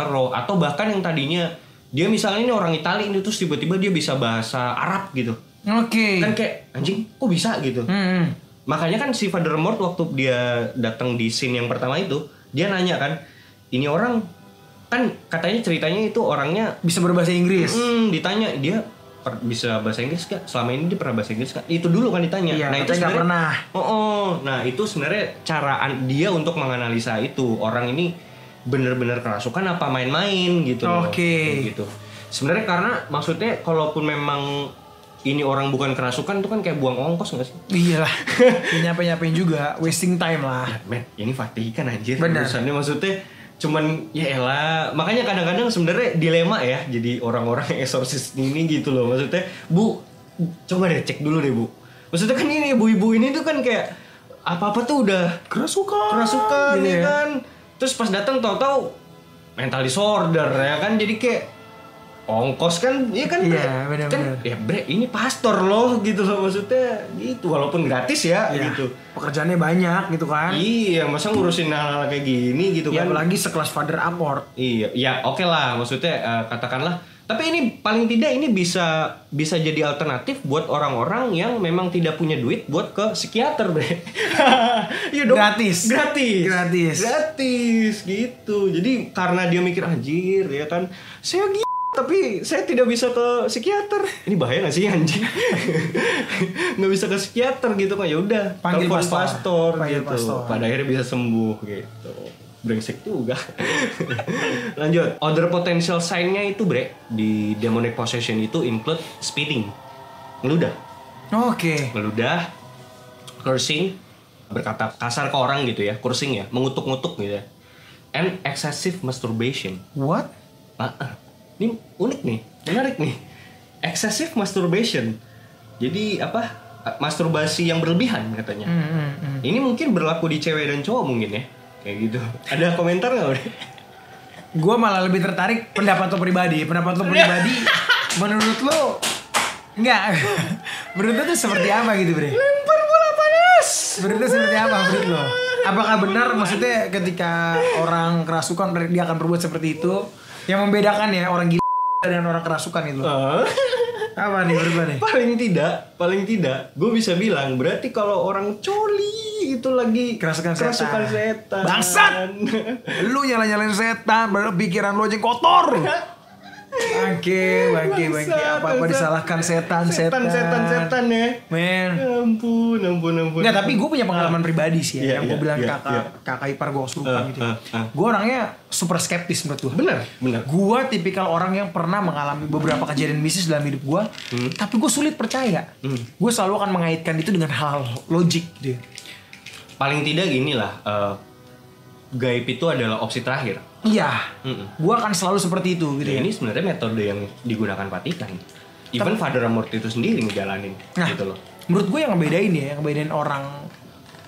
roh atau bahkan yang tadinya dia misalnya ini orang Italia ini terus tiba-tiba dia bisa bahasa Arab gitu. Oke. Kan kayak anjing kok bisa gitu. Makanya kan si Father Mort waktu dia datang di scene yang pertama itu, dia nanya kan, ini orang kan katanya ceritanya itu orangnya bisa berbahasa Inggris. Ditanya dia bisa bahasa Inggris gak? Selama ini dia pernah bahasa Inggris gak? Itu dulu kan ditanya. Iya, nah itu sebenarnya pernah. Nah itu sebenarnya cara dia untuk menganalisa itu orang ini bener-bener kerasukan apa main-main gitu. Oke. Gitu. Sebenarnya karena maksudnya kalaupun memang ini orang bukan kerasukan itu kan kayak buang ongkos gak sih? Iyalah. Nyapain juga, wasting time lah. Men, ini Vatikan anjir. Bener. Urusannya maksudnya cuman ya elah, makanya kadang-kadang sebenarnya dilema ya jadi orang-orang eksorsis ini gitu loh. Maksudnya Bu, coba deh cek dulu deh Bu. Maksudnya kan ini ibu-ibu ini tuh kan kayak apa-apa tuh udah kerasukan ya kan. Terus pas datang tahu-tahu mental disorder ya kan, jadi kayak ongkos kan, iya kan, iya, bener, kan ya bre ini pastor loh gitu loh, maksudnya gitu walaupun gratis ya, gitu pekerjaannya banyak gitu kan. Iya, masa ngurusin hal-hal kayak gini gitu ya, kan, apalagi sekelas Father Amort. Iya ya oke lah, maksudnya katakanlah, tapi ini paling tidak ini bisa jadi alternatif buat orang-orang yang memang tidak punya duit buat ke psikiater bre. Iya dong, gratis gitu. Jadi karena dia mikir anjir ya kan, saya tapi saya tidak bisa ke psikiater. Ini bahaya gak sih anjing? Nggak bisa ke psikiater gitu kan, ya udah panggil pastor gitu. Pastor. Pada akhirnya bisa sembuh gitu. Brengsek juga. Lanjut. Other potential sign-nya itu bre di demonic possession itu include spitting, ngeludah. Oke. Ngeludah, cursing, berkata kasar ke orang gitu ya, cursing ya, mengutuk-ngutuk gitu ya. And excessive masturbation. What? Ini unik nih, menarik nih. Excessive masturbation. Jadi apa? Masturbasi yang berlebihan katanya. Ini mungkin berlaku di cewek dan cowok mungkin ya. Kayak gitu. Ada komentar nggak? Gue malah lebih tertarik pendapat lo pribadi. Menurut lo enggak? Menurut lo tuh seperti apa gitu bre? Lempar bola panas. Menurut lo seperti apa menurut lo? Apakah benar maksudnya ketika orang kerasukan dia akan berbuat seperti itu? Yang membedakan ya orang gila dan orang kerasukan itu. Apa nih berubah nih? Paling tidak gue bisa bilang berarti kalau orang coli itu lagi kerasukan setan. Bangsat. Lu nyalain setan, padahal pikiran lu aja kotor. Bangke. Apa disalahkan setan ya. Men. Ampun. Nggak, tapi gue punya pengalaman pribadi sih ya. Yang gue bilang kakak ipar gue kesurupan gitu. Gue orangnya super skeptis menurut gue. Bener. Gue tipikal orang yang pernah mengalami beberapa kejadian mistis dalam hidup gue. Tapi gue sulit percaya. Gue selalu akan mengaitkan itu dengan hal logik gitu. Paling tidak gini lah. Gaib itu adalah opsi terakhir. Iya, gue akan selalu seperti itu gitu. Ini sebenarnya metode yang digunakan Vatikan. Even Father Amort itu sendiri ngejalanin gitu loh. Menurut gue yang ngebedain orang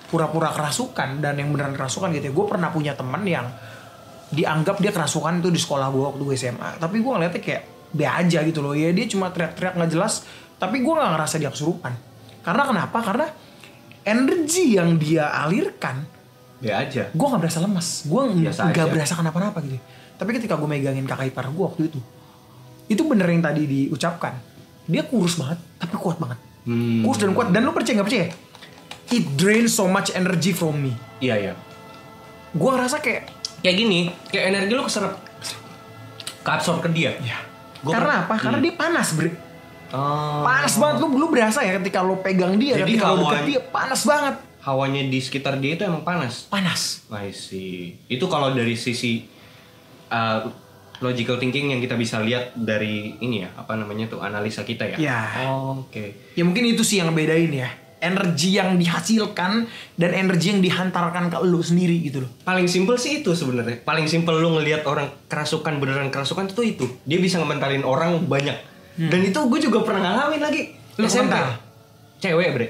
pura-pura kerasukan dan yang beneran kerasukan gitu ya. Gue pernah punya teman yang dianggap dia kerasukan itu di sekolah gue waktu gue SMA. Tapi gue ngeliatnya kayak be aja gitu loh ya, dia cuma teriak-teriak nggak jelas, tapi gue nggak ngerasa dia kesurupan. Karena kenapa? Karena energi yang dia alirkan be aja. Gue nggak berasa lemas, gue Biasa nggak aja. berasa kenapa-napa gitu. Tapi ketika gue megangin kakak ipar gue waktu itu bener yang tadi diucapkan, dia kurus banget tapi kuat banget. Kurus dan kuat, dan lu percaya nggak percaya? It drains so much energy from me. Iya. Gue ngerasa kayak Gini, kayak energi lu keserap, keabsorb ke dia. ya. Karena apa? Karena dia panas, bre. Oh. Panas banget, lu berasa ya ketika lu pegang dia, Jadi ketika lu deket hawanya- dia panas banget. Hawanya di sekitar dia itu emang panas. Panas. I see. Itu kalau dari sisi logical thinking yang kita bisa lihat dari ini ya, apa namanya tuh, analisa kita ya. Ya. Oh, oke. Ya mungkin itu sih yang ngebedain ya. Energi yang dihasilkan dan energi yang dihantarkan ke lu sendiri gitu loh. Paling simpel sih itu sebenarnya. Paling simpel lu ngelihat orang kerasukan, beneran kerasukan itu. Dia bisa ngementalin orang banyak. Dan itu gue juga pernah ngalamin lagi. Lu SMP. mental? Cewek, bre.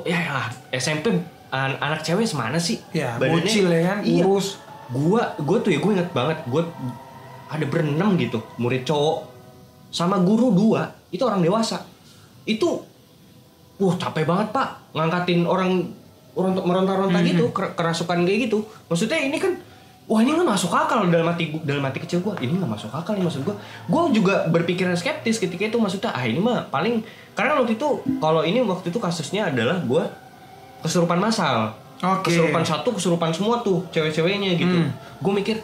Ya SMP anak cewek semana sih? Ya, Badannya- bocil ya kan, Iya. kurus. Gue tuh ya, gue inget banget. Gue ada berenam gitu, murid cowok. Sama guru 2, itu orang dewasa. Itu, capek banget pak. Ngangkatin orang meronta-ronta gitu, kerasukan kayak gitu. Maksudnya ini kan, wah ini nggak masuk akal dalam hati kecil gue. Ini nggak masuk akal nih, maksud gue. Gue juga berpikiran skeptis ketika itu, maksudnya ini mah paling, karena waktu itu kasusnya adalah gue kesurupan massal. Oke. Kesurupan satu, kesurupan semua tuh cewek-ceweknya gitu. Gue mikir,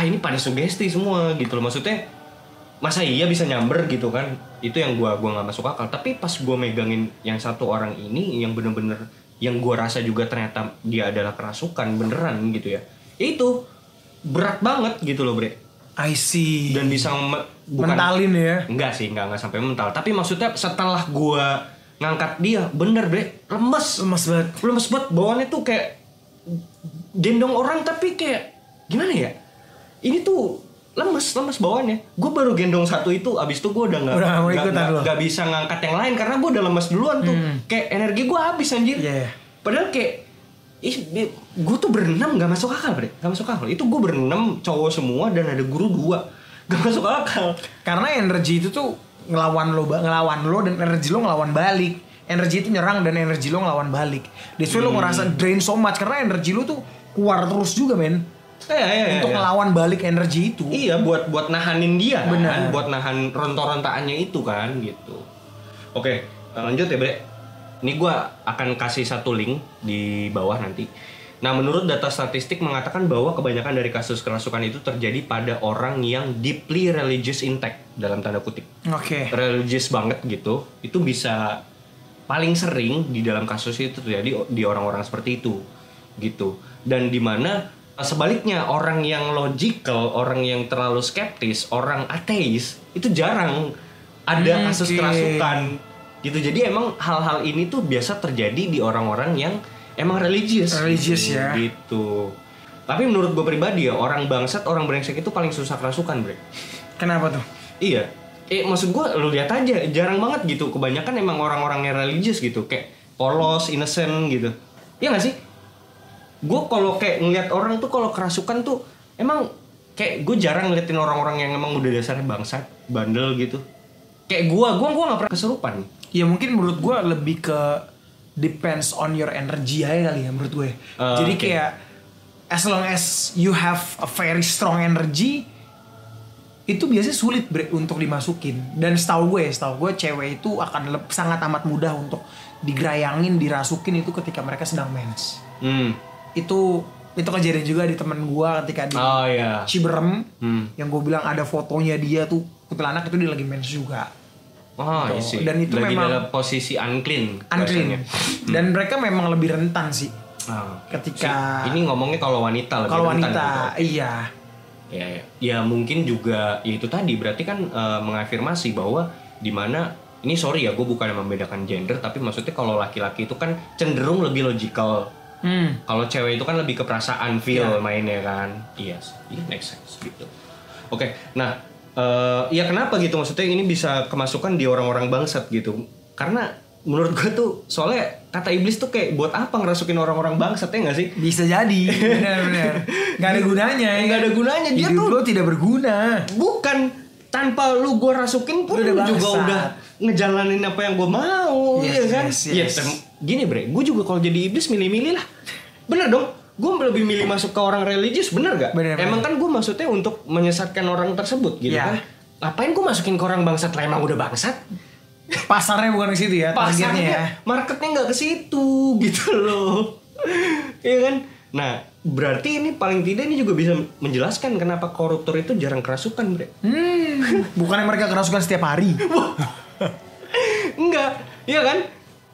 ini pada sugesti semua gitu loh. Maksudnya masa iya bisa nyamber gitu kan? Itu yang gua nggak masuk akal. Tapi pas gue megangin yang satu orang ini, yang bener-bener yang gue rasa juga ternyata dia adalah kerasukan beneran gitu ya. Itu berat banget gitu loh, bre. I see. Dan bisa mentalin ya. Enggak sih, enggak sampai mental. Tapi maksudnya setelah gua ngangkat dia, bener bre, lemes banget. Bawaannya tuh kayak gendong orang tapi kayak gimana ya? Ini tuh lemes bawaannya. Gue baru gendong satu itu, abis itu gue udah nggak bisa ngangkat yang lain karena gue udah lemes duluan tuh. Kayak energi gue habis anjir. Yeah. Padahal kayak gue tuh berenam nggak masuk akal, bre. Nggak masuk akal. Itu gue berenam cowok semua dan ada guru 2. Nggak masuk akal. Karena energi itu tuh ngelawan lo dan energi lo ngelawan balik. Energi itu nyerang dan energi lo ngelawan balik. That's why lo ngerasa drain so much karena energi lo tuh keluar terus juga, men. Untuk ngelawan balik energi itu. Iya, buat nahanin dia. Benar. Kan? Buat nahan ronta-rontaannya itu kan gitu. Oke, lanjut ya, bre. Ini gue akan kasih satu link di bawah nanti. Nah, menurut data statistik mengatakan bahwa kebanyakan dari kasus kerasukan itu terjadi pada orang yang deeply religious intact, dalam tanda kutip. Oke. Religious banget gitu. Itu bisa paling sering di dalam kasus itu terjadi di orang-orang seperti itu. Gitu. Dan dimana sebaliknya orang yang logical, orang yang terlalu skeptis, orang ateis, itu jarang ada kasus kerasukan. Gitu. Jadi emang hal-hal ini tuh biasa terjadi di orang-orang yang emang religius ya gitu. Tapi menurut gue pribadi ya, orang bangsat, orang brengsek itu paling susah kerasukan, bre. Kenapa tuh? Iya. Maksud gue, lu lihat aja, jarang banget gitu. Kebanyakan emang orang-orang yang religius gitu, kayak polos, innocent gitu. Iya gak sih? Gue kalau kayak ngeliat orang tuh kalau kerasukan tuh emang kayak gue jarang ngeliatin orang-orang yang emang udah dasarnya bangsat, bandel gitu. Kayak gue nggak pernah kesurupan. Ya mungkin menurut gue lebih ke depends on your energy aja kali ya menurut gue. Jadi kayak as long as you have a very strong energy, itu biasanya sulit untuk dimasukin. Dan setahu gue cewek itu akan sangat amat mudah untuk digerayangin, dirasukin itu ketika mereka sedang mens. Itu kejadian juga di temen gue ketika di Ciberem, yang gue bilang ada fotonya dia tuh kuntilanak itu dia lagi mens juga. Isi. Dan itu lagi memang dalam posisi unclean. Dan mereka memang lebih rentan sih. Ketika ini ngomongnya kalau wanita lebih kalau rentan. wanita, gitu. iya. Ya mungkin juga ya itu tadi berarti kan mengafirmasi bahwa dimana ini sorry ya gue bukan membedakan gender, tapi maksudnya kalau laki-laki itu kan cenderung lebih logical. Kalau cewek itu kan lebih ke perasaan feel mainnya kan. Yes, make sense gitu. Oke, nah ya kenapa gitu, maksudnya ini bisa kemasukan di orang-orang bangsat gitu. Karena menurut gue tuh soalnya kata iblis tuh kayak buat apa ngerasukin orang-orang bangsat ya gak sih? Bisa jadi, benar-benar. Gak ada gunanya. Gak ada gunanya, dia hidup tuh lo tidak berguna. Bukan, tanpa lu gue rasukin pun lu juga udah ngejalanin apa yang gue mau, ya kan? Yes. Gini bre, gue juga kalau jadi iblis milih-milih lah. Bener dong, gue lebih milih masuk ke orang religius, bener gak? Emang kan gue maksudnya untuk menyesatkan orang tersebut gitu kan? Ngapain gue masukin ke orang bangsat lah, emang udah bangsat? Pasarnya bukan ke situ ya, targetnya ya. Marketnya nggak ke situ gitu loh. Iya kan? Nah, berarti ini paling tidak ini juga bisa menjelaskan kenapa koruptor itu jarang kerasukan, bre. Bukannya mereka kerasukan setiap hari? Enggak, iya kan?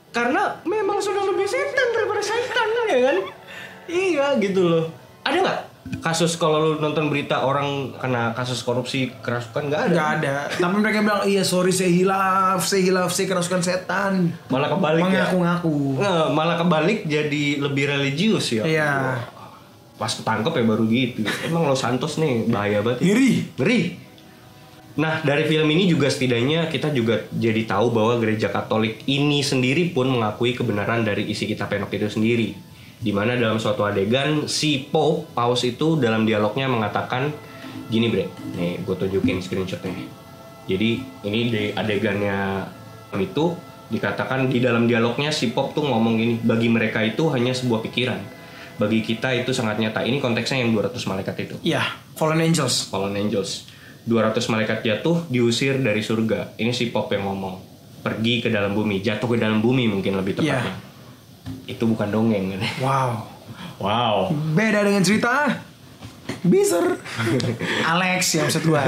Karena memang sudah lebih setan daripada setan, ya kan? Iya gitu loh. Ada nggak kasus kalau lu nonton berita orang kena kasus korupsi kerasukan? Nggak ada. Nggak ada. Tapi mereka bilang iya sorry saya hilaf saya kerasukan setan. Malah kebalik mengaku-ngaku. Malah kebalik jadi lebih religius ya. Iya. Pas ketangkep ya baru gitu. Emang Los Santos nih bahaya banget. Ngeri. Nah dari film ini juga setidaknya kita juga jadi tahu bahwa gereja Katolik ini sendiri pun mengakui kebenaran dari isi kitab Henokh itu sendiri. Dimana dalam suatu adegan si Paus itu dalam dialognya mengatakan gini bre, nih gue tunjukin screenshotnya. Jadi ini di adegannya itu dikatakan di dalam dialognya si Pope tuh ngomong gini, bagi mereka itu hanya sebuah pikiran, bagi kita itu sangat nyata. Ini konteksnya yang 200 malaikat itu. Iya, fallen angels. 200 malaikat jatuh diusir dari surga. Ini si Pope yang ngomong, pergi ke dalam bumi, jatuh ke dalam bumi mungkin lebih tepatnya. Itu bukan dongeng kan? Wow. Beda dengan cerita Beezer. Alex yang maksud gua.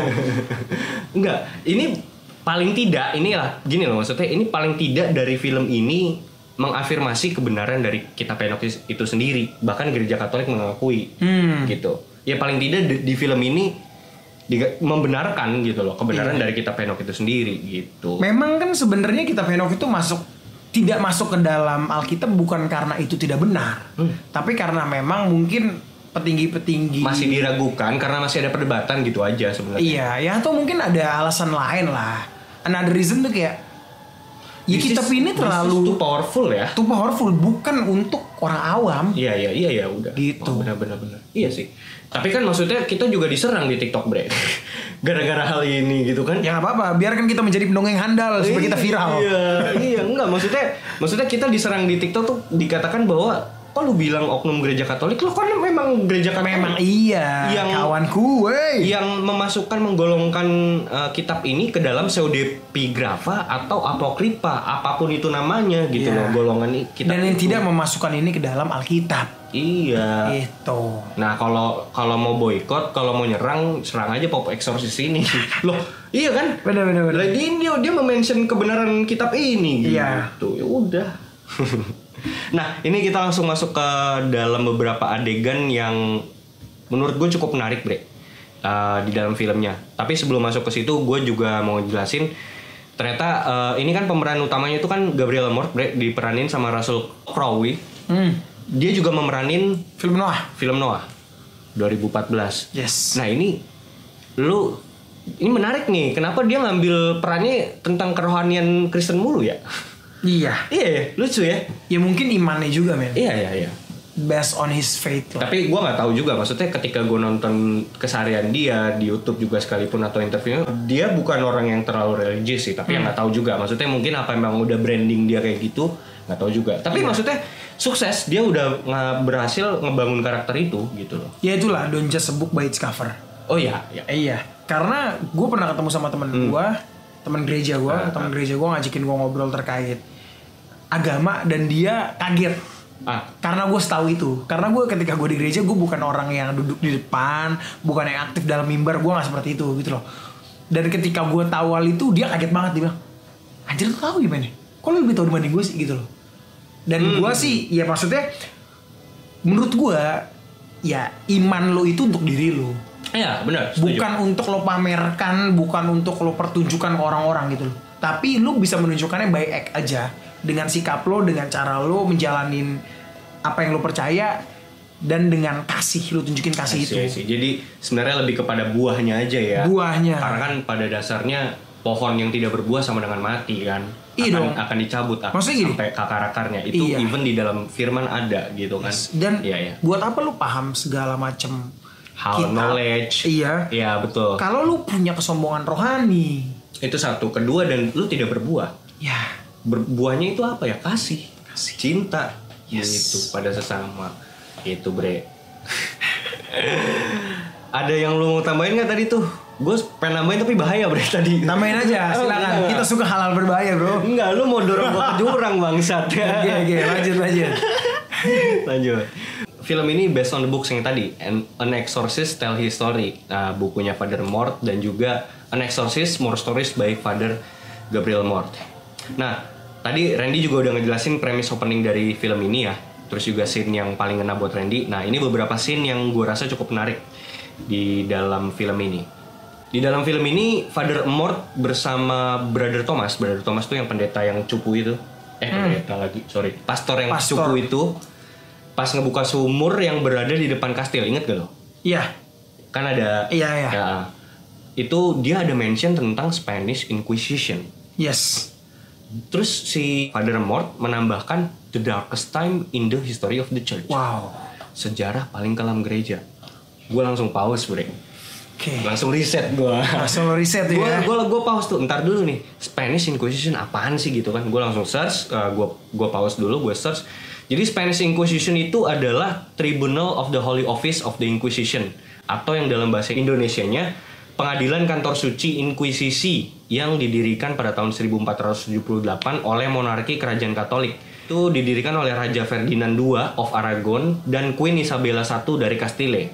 Enggak, ini paling tidak inilah gini loh maksudnya, ini paling tidak dari film ini mengafirmasi kebenaran dari kitab Henokh itu sendiri. Bahkan gereja Katolik mengakui gitu. Ya paling tidak di film ini membenarkan gitu loh kebenaran dari kitab Henokh itu sendiri gitu. Memang kan sebenarnya kitab Henokh itu tidak masuk ke dalam Alkitab bukan karena itu tidak benar, tapi karena memang mungkin petinggi-petinggi masih diragukan karena masih ada perdebatan gitu aja sebenarnya. Iya, ya atau mungkin ada alasan lain lah. Another reason tuh kayak ya kitab ini terlalu too powerful bukan untuk orang awam. Iya udah. Gitu. Benar. Iya sih. Tapi kan maksudnya kita juga diserang di TikTok, bre. Gara-gara hal ini gitu kan. Ya enggak apa-apa, biarkan kita menjadi pendongeng handal supaya kita viral. Iya, enggak maksudnya kita diserang di TikTok tuh dikatakan bahwa kok lu bilang oknum gereja Katolik, lo kan memang gereja Katolik. Memang iya, yang kawanku yang menggolongkan kitab ini ke dalam pseudepigrafa atau apokripa, apapun itu namanya gitu loh, golongan kitab. Dan yang tidak memasukkan ini ke dalam Alkitab. Iya. Itu. Nah, kalau mau boykot, kalau mau nyerang, serang aja Pop Exorcist ini. Loh, iya kan? Benar. Lagi dia mention kebenaran kitab ini gitu. Iya. Ya udah. Nah, ini kita langsung masuk ke dalam beberapa adegan yang menurut gue cukup menarik, bre, di dalam filmnya. Tapi sebelum masuk ke situ, gue juga mau jelasin. Ternyata ini kan pemeran utamanya itu kan Gabriel Amorth, bre, diperanin sama Russell Crowe. Dia juga memeranin film Noah 2014. Yes. Nah ini menarik nih. Kenapa dia ngambil perannya tentang kerohanian Kristen mulu ya? Iya, lucu ya. Ya mungkin imannya juga, men. Iya. Based on his faith lah. Tapi gue nggak tahu juga. Maksudnya ketika gue nonton keseharian dia di YouTube juga sekalipun atau interviewnya, dia bukan orang yang terlalu religius sih. Tapi yang nggak tahu juga. Maksudnya mungkin apa emang udah branding dia kayak gitu, nggak tahu juga. Tapi maksudnya sukses, dia udah berhasil ngebangun karakter itu gitu loh. Ya itulah, don't just a book by its cover. Oh iya. Karena gue pernah ketemu sama temen gue, temen gereja gue ngajakin gue ngobrol terkait agama dan dia kaget. Karena gue setahu itu. Karena gue ketika gue di gereja, gue bukan orang yang duduk di depan, bukan yang aktif dalam mimbar, gue nggak seperti itu gitu loh. Dan ketika gue tahu hal itu, dia kaget banget, dia bilang, anjir lu tahu gimana? Kok lu lebih tahu dibanding gue sih gitu loh. Dan gue sih, ya maksudnya menurut gue, ya iman lo itu untuk diri lo. Iya benar. Bukan untuk lo pamerkan, bukan untuk lo pertunjukan ke orang-orang gitu loh. Tapi lo bisa menunjukkannya by act aja. Dengan sikap lo, dengan cara lo menjalanin apa yang lo percaya. Dan dengan kasih, lo tunjukin kasih itu. Jadi sebenarnya lebih kepada buahnya aja ya. Buahnya. Karena kan pada dasarnya pohon yang tidak berbuah sama dengan mati kan. Akan dicabut sampai ke akar-akarnya. Itu even di dalam firman ada gitu kan. Dan buat apa lu paham segala macam knowledge. Iya. Iya, betul. Kalau lu punya kesombongan rohani, itu satu. Kedua, dan lu tidak berbuah. ya Buahnya itu apa ya? Kasih. Cinta. Yes. Gitu pada sesama. Itu, Bre. Ada yang lu mau tambahin nggak tadi tuh? Gue pengen nambahin tapi bahaya, Bre, tadi. tambahin aja, silakan. Kita suka hal-hal berbahaya, bro. Enggak, lu mau dorong gue ke jurang, bangsat. Oke, lanjut. Lanjut. Film ini based on the books yang tadi, An Exorcist Tell His Story. Nah, bukunya Father Mort, dan juga An Exorcist More Stories by Father Gabriel Mort. Nah, tadi Randy juga udah ngejelasin premis opening dari film ini ya. Terus juga scene yang paling ngena buat Randy. Nah, ini beberapa scene yang gue rasa cukup menarik di dalam film ini. Di dalam film ini, Father Mort bersama Brother Thomas. Brother Thomas tuh yang pendeta yang cupu itu. Pendeta lagi, sorry. Pastor yang cupu itu. Pas ngebuka sumur yang berada di depan kastil, inget gak lo? Iya. Kan ada. Iya. Ya, itu dia ada mention tentang Spanish Inquisition. Yes. Terus si Father Mort menambahkan the darkest time in the history of the church. Wow. Sejarah paling kelam gereja. Gue langsung pause, Bre. Oke. Langsung riset gue. Langsung lo riset ya. Gue pause tuh. Ntar dulu nih, Spanish Inquisition apaan sih gitu kan? Gue langsung search. Gue pause dulu. Gue search. Jadi Spanish Inquisition itu adalah Tribunal of the Holy Office of the Inquisition, atau yang dalam bahasa Indonesianya Pengadilan Kantor Suci Inkuisisi, yang didirikan pada tahun 1478 oleh monarki Kerajaan Katolik. Itu didirikan oleh Raja Ferdinand II of Aragon dan Queen Isabella I dari Castile.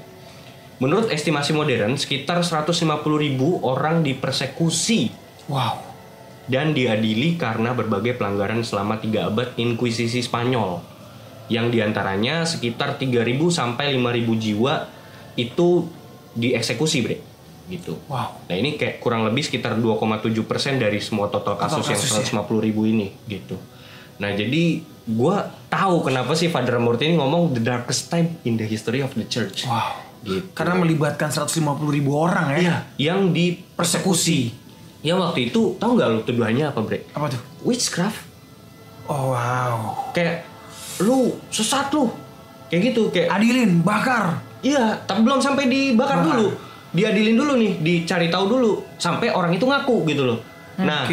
Menurut estimasi modern, sekitar 150.000 orang dipersekusi. Wow. Dan diadili karena berbagai pelanggaran selama 3 abad Inkuisisi Spanyol. Yang diantaranya sekitar 3.000 sampai 5.000 jiwa itu dieksekusi, Bre. Gitu. Wow. Nah, ini kayak kurang lebih sekitar 2,7% dari semua total kasus yang 150.000 ini gitu. Nah, jadi gue tahu kenapa sih Father Mort ini ngomong the darkest time in the history of the church. Wow. Gitu. Karena melibatkan 150.000 orang ya. Iya, yang dipersekusi. Ya waktu itu tahu nggak lu tuduhannya apa, Bre? Apa tuh? Witchcraft. Oh wow. Kayak lu sesat lu. Kayak gitu, kayak Adilin, bakar. iya, tapi belum sampai dibakar dulu. Diadilin dulu nih, dicari tahu dulu sampai orang itu ngaku gitu loh. Nah,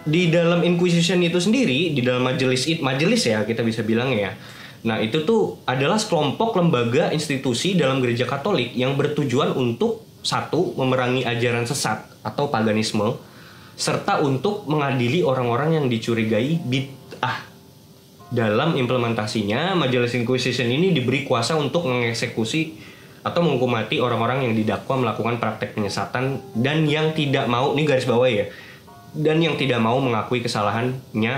di dalam Inquisition itu sendiri, di dalam majelis ya kita bisa bilang ya. Nah, itu tuh adalah sekelompok lembaga institusi dalam gereja Katolik yang bertujuan untuk satu, memerangi ajaran sesat atau paganisme, serta untuk mengadili orang-orang yang dicurigai bid'ah. Dalam implementasinya, Majelis Inquisition ini diberi kuasa untuk mengeksekusi atau menghukum mati orang-orang yang didakwa melakukan praktek penyesatan dan yang tidak mau, ini garis bawah ya, dan yang tidak mau mengakui kesalahannya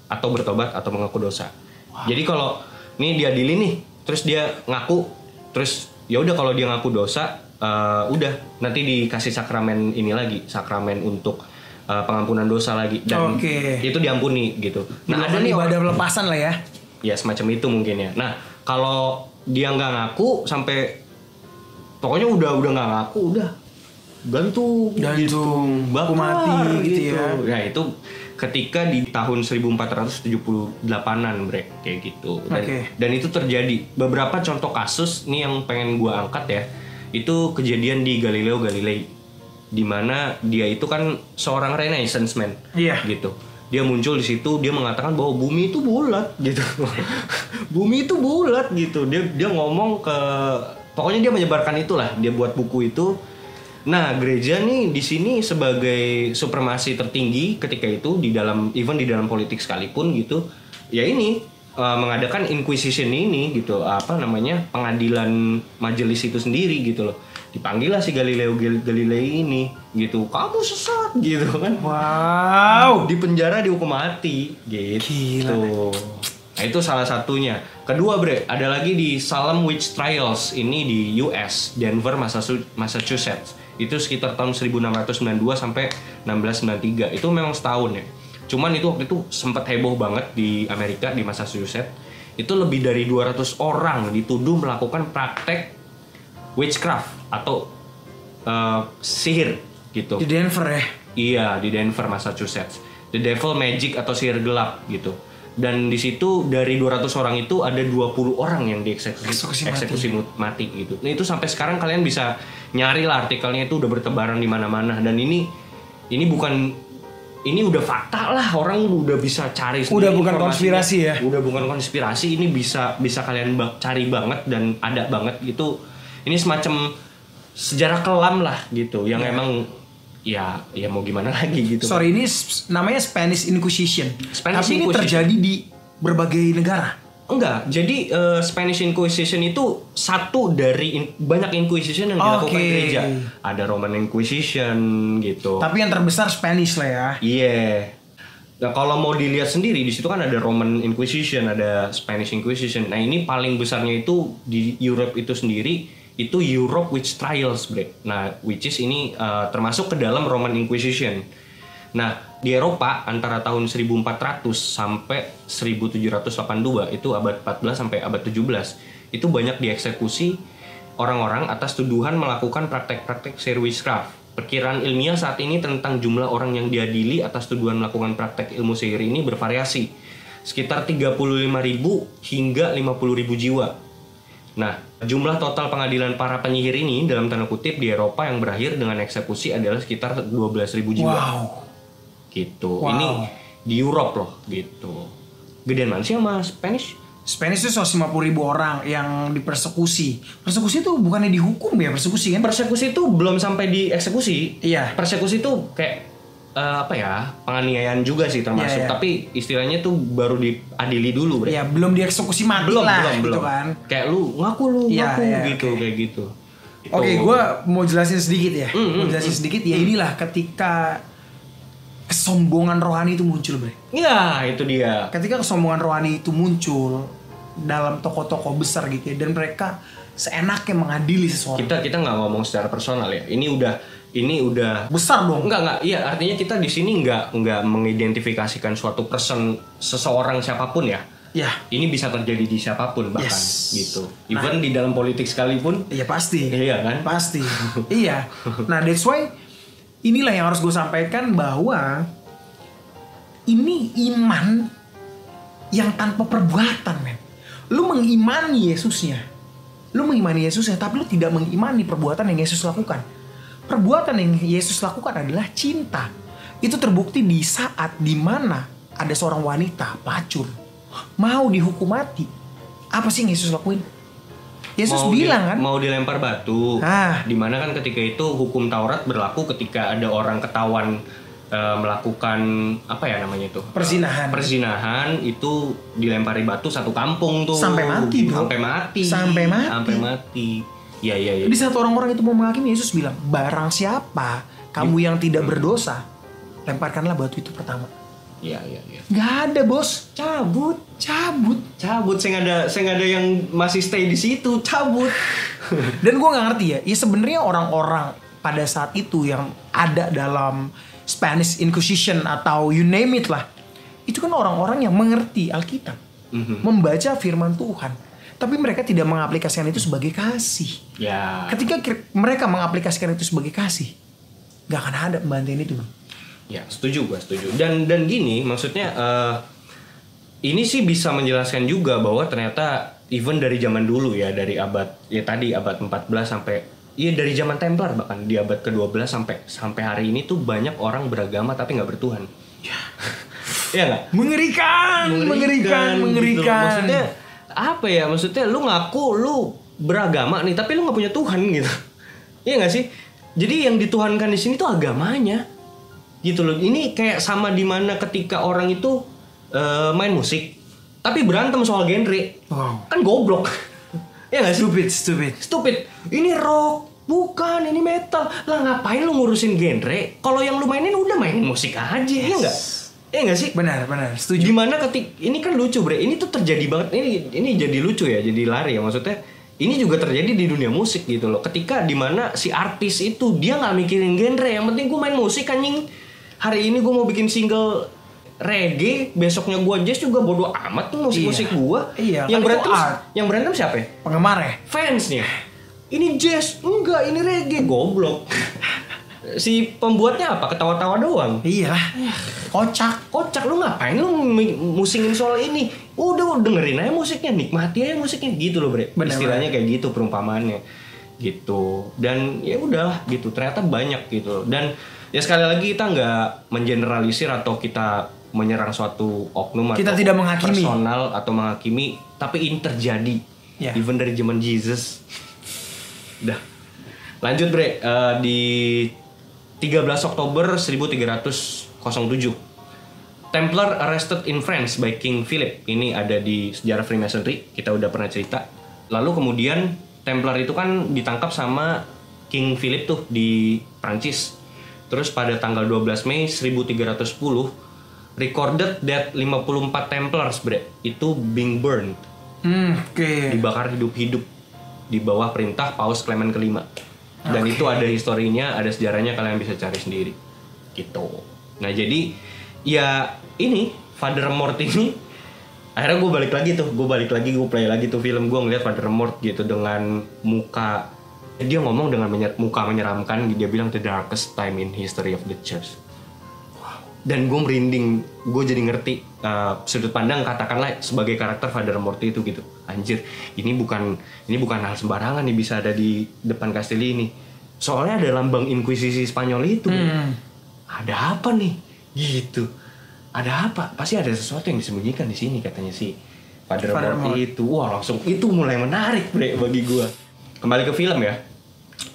atau bertobat atau mengaku dosa. Wow. Jadi kalau ini diadili nih, terus dia ngaku, terus ya udah kalau dia ngaku dosa, udah nanti dikasih sakramen ini lagi, sakramen untuk pengampunan dosa lagi, dan itu diampuni gitu. Nah, ada nih ibadah pelepasan lah ya. Ya semacam itu mungkin ya. Nah, kalau dia nggak ngaku sampai pokoknya udah nggak ngaku, udah gantung gitu, baku mati gitu ya. Ya itu ketika di tahun 1478an, Bre, kayak gitu. Dan itu terjadi. Beberapa contoh kasus nih yang pengen gua angkat ya. Itu kejadian di Galileo Galilei, di mana dia itu kan seorang Renaissance man, gitu. Dia muncul di situ, dia mengatakan bahwa bumi itu bulat gitu. Bumi itu bulat gitu. Dia ngomong ke, pokoknya dia menyebarkan itulah, dia buat buku itu. Nah, gereja nih di sini sebagai supremasi tertinggi ketika itu di dalam politik sekalipun gitu. Ya ini mengadakan Inquisition ini gitu, pengadilan majelis itu sendiri gitu loh. Dipanggil lah si Galileo Galilei ini gitu, kamu sesat gitu kan. Wow. Di penjara, dihukum mati gitu. Gila. Nah, itu salah satunya. Kedua, Bre, ada lagi di Salem Witch Trials, ini di US, Denver, Massachusetts. Itu sekitar tahun 1692 sampai 1693. Itu memang setahun ya. Cuman itu waktu itu sempat heboh banget di Amerika, di Massachusetts. Itu lebih dari 200 orang dituduh melakukan praktek witchcraft atau sihir gitu. Di Denver ya? Iya, di Denver, Massachusetts. The Devil Magic atau sihir gelap gitu. Dan di situ dari 200 orang itu ada 20 orang yang eksekusi mati gitu. Nah, itu sampai sekarang kalian bisa nyari lah artikelnya, itu udah bertebaran di mana-mana. Dan ini udah fakta lah, orang udah bisa cari sendiri. Udah bukan konspirasi ya. Udah bukan konspirasi, ini bisa kalian cari banget dan ada banget gitu. Ini semacam sejarah kelam lah gitu, yang emang ya mau gimana lagi gitu. Sorry, ini namanya Spanish Inquisition. Tapi ini terjadi di berbagai negara. Enggak, jadi Spanish Inquisition itu satu dari banyak Inquisition yang dilakukan gereja. Ada Roman Inquisition gitu. Tapi yang terbesar Spanish lah ya. Iya. Nah, kalau mau dilihat sendiri di situ kan ada Roman Inquisition, ada Spanish Inquisition. Nah, ini paling besarnya itu di Europe itu sendiri, itu Europe Witch Trials, bre. Nah, which is ini termasuk ke dalam Roman Inquisition. Nah, di Eropa antara tahun 1400 sampai 1782, itu abad 14 sampai abad 17, itu banyak dieksekusi orang-orang atas tuduhan melakukan praktek-praktek sihir witchcraft. Perkiraan ilmiah saat ini tentang jumlah orang yang diadili atas tuduhan melakukan praktek ilmu sihir ini bervariasi, sekitar 35.000 hingga 50.000 jiwa. Nah, jumlah total pengadilan para penyihir ini dalam tanda kutip di Eropa yang berakhir dengan eksekusi adalah sekitar 12.000 jiwa. Wow. Gitu. Ini di Europe loh, gitu. Gedean mana sih sama Spanish? Spanish itu 150.000 orang yang dipersekusi. Persekusi itu bukannya dihukum ya, persekusi kan? Persekusi itu belum sampai dieksekusi. Iya. Persekusi itu kayak penganiayaan juga sih termasuk, tapi istilahnya tuh baru diadili dulu, bre. Iya, belum dieksekusi mati belum, lah belum. gitu kan. Kayak lu ngaku gitu, kayak gitu. Oke, gue mau jelasin sedikit ya. Ya inilah ketika kesombongan rohani itu muncul, bre. Iya, itu dia. Ketika kesombongan rohani itu muncul dalam tokoh-tokoh besar gitu ya, dan mereka seenaknya mengadili seseorang. Kita nggak ngomong secara personal ya. Ini udah besar dong. Enggak. Iya, artinya kita di sini enggak mengidentifikasikan suatu person, seseorang siapapun ya. Ya. Ini bisa terjadi di siapapun bahkan gitu. Even di dalam politik sekalipun. Iya pasti. Iya kan? Pasti. Iya. Nah, that's why inilah yang harus gue sampaikan, bahwa ini iman yang tanpa perbuatan, men. Lu mengimani Yesusnya, tapi lu tidak mengimani perbuatan yang Yesus lakukan. Perbuatan yang Yesus lakukan adalah cinta. Itu terbukti di saat dimana ada seorang wanita pelacur mau dihukum mati. Apa sih yang Yesus lakuin? Yesus bilang kan mau dilempar batu. Dimana kan ketika itu hukum Taurat berlaku ketika ada orang ketahuan melakukan apa ya namanya itu, perzinahan itu dilempari batu satu kampung tuh sampai mati, bro. Sampai mati. Iya. Di saat orang-orang itu mau menghakimi, Yesus bilang, barang siapa kamu yang tidak berdosa, lemparkanlah batu itu pertama. Iya. Gak ada, bos. Cabut. Saya nggak ada yang masih stay di situ, cabut. Dan gue nggak ngerti ya. Ya sebenarnya orang-orang pada saat itu yang ada dalam Spanish Inquisition atau you name it lah, itu kan orang-orang yang mengerti Alkitab, membaca firman Tuhan. Tapi mereka tidak mengaplikasikan itu sebagai kasih. Ya. Ketika mereka mengaplikasikan itu sebagai kasih, gak akan ada pembantian itu. Ya, setuju. Dan gini, maksudnya ini sih bisa menjelaskan juga bahwa ternyata even dari zaman dulu ya, dari abad 14 sampai dari zaman Templar, bahkan di abad ke-12 sampai hari ini tuh banyak orang beragama tapi nggak bertuhan. Ya. Iya nggak? Mengerikan. Gitu. Maksudnya apa ya, maksudnya lu ngaku lu beragama nih tapi lu nggak punya Tuhan gitu. Iya nggak sih? Jadi yang dituhankan di sini tuh agamanya gitu loh. Ini kayak sama dimana ketika orang itu main musik tapi berantem soal genre. Kan goblok. Iya nggak sih? Stupid. Ini rock, bukan, ini metal. Lah ngapain lu ngurusin genre? Kalau yang lu mainin udah mainin musik aja. Iya nggak? Iya gak sih? Benar, setuju. Dimana ini kan lucu, bre. Ini tuh terjadi banget. Ini jadi lucu ya, jadi lari ya. Maksudnya ini juga terjadi di dunia musik gitu loh. Ketika dimana si artis itu dia nggak mikirin genre, yang penting gue main musik anjing. Hari ini gue mau bikin single reggae, besoknya gue jazz juga bodo amat tuh musik gue. Iya. Yang berantem siapa ya? Penggemar ya? Fansnya. Ini jazz, enggak, ini reggae, goblok. si pembuatnya apa? Ketawa-tawa doang. Iya. Kocak. Lu ngapain lu musingin soal ini? Udah dengerin aja musiknya, nikmati aja musiknya gitu loh, Bre. Bener, istilahnya kayak gitu perumpamaannya. Gitu. Dan ya udahlah gitu. Ternyata banyak gitu. Dan ya sekali lagi kita nggak mengeneralisir atau kita menyerang suatu oknum kita atau tidak menghakimi. personal atau menghakimi, tapi ini terjadi. Ya. Even dari zaman Jesus. Udah. Lanjut, Bre. Di 13 Oktober 1307. Templar arrested in France by King Philip. Ini ada di sejarah Freemasonry, kita udah pernah cerita. Lalu kemudian Templar itu kan ditangkap sama King Philip tuh di Prancis. Terus pada tanggal 12 Mei 1310 recorded that 54 Templars, Bre, itu being burned. Dibakar hidup-hidup di bawah perintah Paus Clement kelima. Dan itu ada historinya, ada sejarahnya, kalian bisa cari sendiri. Gitu. Nah, jadi ya ini Father Amorth ini akhirnya gue play lagi tuh film, gue ngeliat Father Amorth gitu dengan muka, dia ngomong dengan muka menyeramkan, dia bilang the darkest time in history of the church. Dan gue merinding, gue jadi ngerti sudut pandang katakanlah sebagai karakter Father Amorth itu gitu. Anjir, ini bukan hal sembarangan nih bisa ada di depan kastil ini. Soalnya ada lambang Inkuisisi Spanyol itu. Ada apa nih? Gitu. Ada apa? Pasti ada sesuatu yang disembunyikan di sini katanya si Father Amorth itu. Wah, langsung itu mulai menarik, Bre, bagi gue. Kembali ke film ya.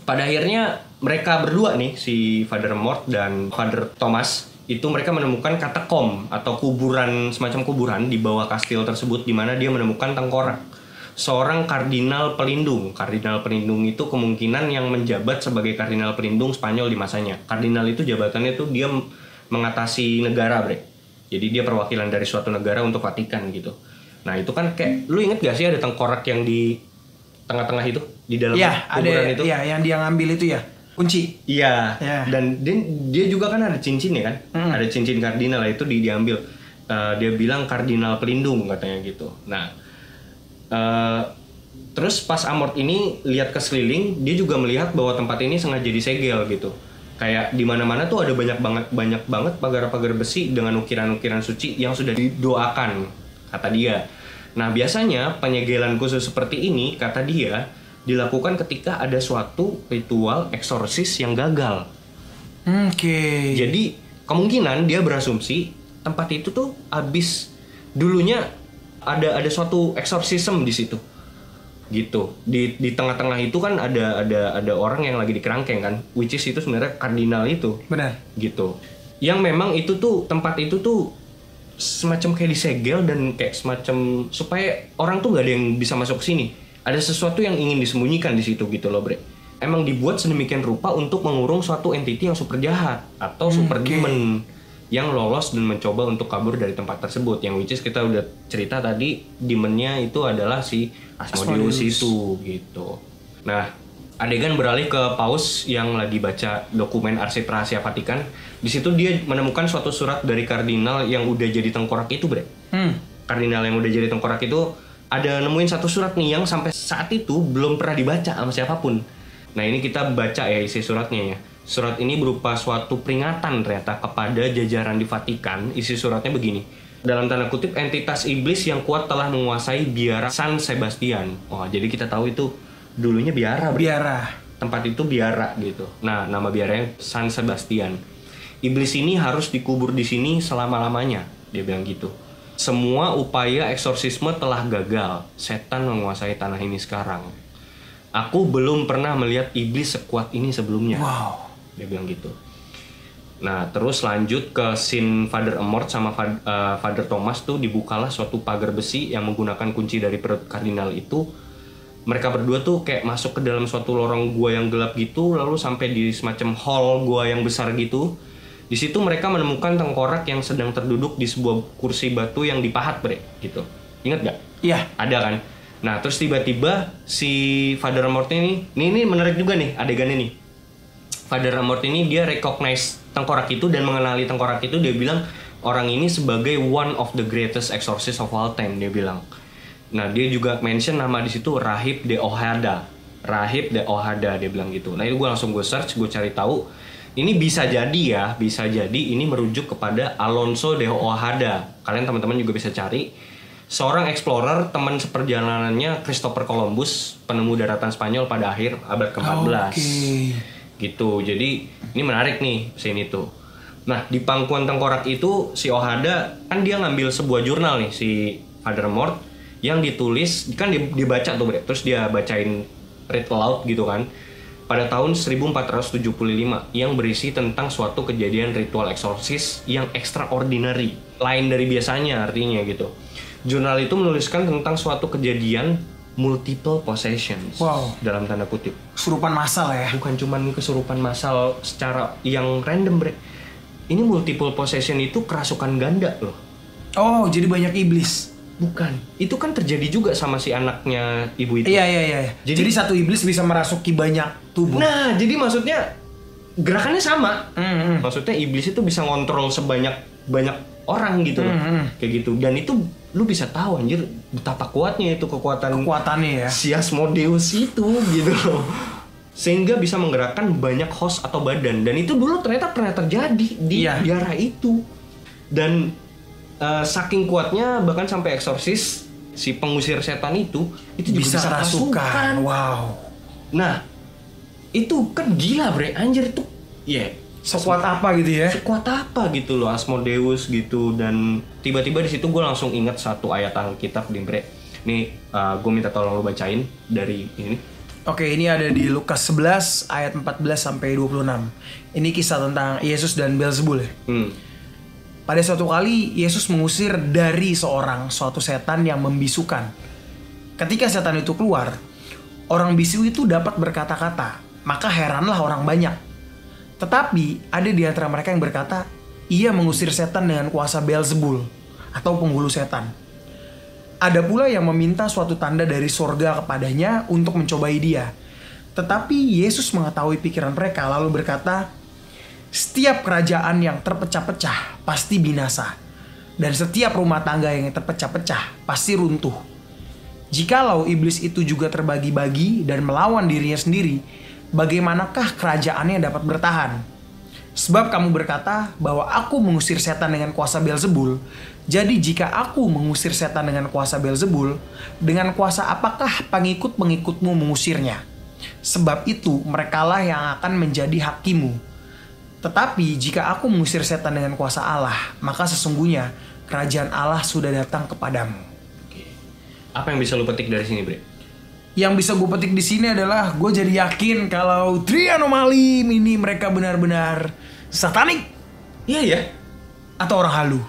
Pada akhirnya mereka berdua nih, si Father Amorth dan Father Thomas, itu mereka menemukan katakom atau kuburan, semacam kuburan di bawah kastil tersebut, di mana dia menemukan tengkorak seorang kardinal pelindung. Kardinal pelindung itu kemungkinan yang menjabat sebagai kardinal pelindung Spanyol di masanya. Kardinal itu jabatannya tuh dia mengatasi negara, Bre. Jadi dia perwakilan dari suatu negara untuk Vatikan gitu. Nah itu kan kayak, lu inget gak sih ada tengkorak yang di tengah-tengah itu, di dalam kuburan itu? Iya, yang dia ngambil itu ya, kunci. Iya. Dan dia juga kan ada cincin ya kan, ada cincin kardinal itu diambil. Dia bilang kardinal pelindung katanya gitu. Nah, terus pas Amorth ini lihat ke sekeliling, dia juga melihat bahwa tempat ini sengaja disegel gitu. Kayak di mana-mana tuh ada banyak banget pagar-pagar besi dengan ukiran-ukiran suci yang sudah didoakan, kata dia. Nah, biasanya penyegelan khusus seperti ini, kata dia, dilakukan ketika ada suatu ritual eksorsis yang gagal. Jadi kemungkinan dia berasumsi tempat itu tuh habis dulunya ada suatu eksorsisme di situ. Gitu. Di tengah-tengah itu kan ada orang yang lagi dikerangkeng kan, which is itu sebenarnya kardinal itu. Benar. Gitu. Yang memang itu tuh tempat itu tuh semacam kayak disegel dan kayak semacam supaya orang tuh gak ada yang bisa masuk ke sini. Ada sesuatu yang ingin disembunyikan di situ gitu loh, Bre. Emang dibuat sedemikian rupa untuk mengurung suatu entiti yang super jahat atau super demon yang lolos dan mencoba untuk kabur dari tempat tersebut. Yang which is kita udah cerita tadi, demonnya itu adalah si Asmodeus itu gitu. Nah, adegan beralih ke Paus yang lagi baca dokumen arsip rahasia Vatikan. Di situ dia menemukan suatu surat dari kardinal yang udah jadi tengkorak itu, Bre. Kardinal yang udah jadi tengkorak itu ada nemuin satu surat nih yang sampai saat itu belum pernah dibaca sama siapapun. Nah, ini kita baca ya isi suratnya ya. Surat ini berupa suatu peringatan ternyata kepada jajaran di Vatikan. Isi suratnya begini. Dalam tanda kutip, entitas iblis yang kuat telah menguasai biara San Sebastian. Oh, jadi kita tahu itu dulunya biara. Tempat itu biara gitu. Nah, nama biaranya San Sebastian. Iblis ini harus dikubur di sini selama-lamanya, dia bilang gitu. Semua upaya eksorsisme telah gagal. Setan menguasai tanah ini sekarang. Aku belum pernah melihat iblis sekuat ini sebelumnya. Wow. Dia bilang gitu. Nah, terus lanjut ke scene Father Amorth sama Father Thomas tuh dibukalah suatu pagar besi yang menggunakan kunci dari perut kardinal itu. Mereka berdua tuh kayak masuk ke dalam suatu lorong gua yang gelap gitu, lalu sampai di semacam hall gua yang besar gitu. Di situ mereka menemukan tengkorak yang sedang terduduk di sebuah kursi batu yang dipahat, Bre, gitu. Ingat gak? Iya. Ada kan? Nah, terus tiba-tiba si Father Amorth ini menarik juga nih adegannya nih. Father Amorth ini dia recognize tengkorak itu dan mengenali tengkorak itu. Dia bilang orang ini sebagai one of the greatest exorcists of all time, dia bilang. Nah, dia juga mention nama di situ Rahib de Ojeda, dia bilang gitu. Nah, itu gue langsung search, gue cari tahu. ini bisa jadi ini merujuk kepada Alonso de Ojeda. Kalian teman-teman juga bisa cari. Seorang explorer, teman seperjalanannya Christopher Columbus, penemu daratan Spanyol pada akhir abad ke-14. Gitu. Jadi ini menarik nih sini tuh. Nah, di pangkuan tengkorak itu si Ojeda kan dia ngambil sebuah jurnal nih si Father Mort yang ditulis kan dibaca tuh, Bre. Terus dia bacain read aloud gitu kan. Pada tahun 1475 yang berisi tentang suatu kejadian ritual eksorsis yang extraordinary, lain dari biasanya artinya gitu. Jurnal itu menuliskan tentang suatu kejadian multiple possessions. Wow. Dalam tanda kutip. Kesurupan massal ya. Bukan cuman kesurupan massal secara yang random, Bre. Ini multiple possession itu kerasukan ganda loh. Oh, jadi banyak iblis. Bukan. Itu kan terjadi juga sama si anaknya ibu itu. Iya. Jadi satu iblis bisa merasuki banyak tubuh. Nah, jadi maksudnya gerakannya sama. Maksudnya iblis itu bisa ngontrol sebanyak orang gitu loh. Kayak gitu. Dan itu lu bisa tahu anjir betapa kuatnya itu kekuatannya ya. Si Asmodeus itu gitu loh. Sehingga bisa menggerakkan banyak host atau badan. Dan itu dulu ternyata pernah terjadi di daerah itu. Dan saking kuatnya bahkan sampai eksorsis si pengusir setan itu juga bisa kerasukan. Wow. Nah, itu kan gila, Bre. Anjir tuh. Sekuat apa gitu ya? Sekuat apa gitu loh Asmodeus gitu. Dan tiba-tiba di situ gue langsung ingat satu ayat Alkitab nih, Bre. Nih gue minta tolong lo bacain dari ini. Oke, ini ada di Lukas 11 ayat 14 sampai 26. Ini kisah tentang Yesus dan Beelzebul ya. Pada suatu kali Yesus mengusir dari suatu setan yang membisukan. Ketika setan itu keluar, orang bisu itu dapat berkata-kata, maka heranlah orang banyak. Tetapi ada di antara mereka yang berkata, ia mengusir setan dengan kuasa Beelzebul atau penghulu setan. Ada pula yang meminta suatu tanda dari sorga kepadanya untuk mencobai dia. Tetapi Yesus mengetahui pikiran mereka lalu berkata, setiap kerajaan yang terpecah-pecah pasti binasa, dan setiap rumah tangga yang terpecah-pecah pasti runtuh. Jikalau iblis itu juga terbagi-bagi dan melawan dirinya sendiri, bagaimanakah kerajaannya dapat bertahan? Sebab kamu berkata bahwa aku mengusir setan dengan kuasa Beelzebul. Jadi jika aku mengusir setan dengan kuasa Beelzebul, dengan kuasa apakah pengikut-pengikutmu mengusirnya? Sebab itu merekalah yang akan menjadi hakimu. Tetapi jika aku mengusir setan dengan kuasa Allah, maka sesungguhnya kerajaan Allah sudah datang kepadamu. Apa yang bisa lu petik dari sini, Bre? Yang bisa gue petik di sini adalah gue jadi yakin kalau Three Anomaly ini mereka benar-benar satanik. Iya ya. Atau orang halu.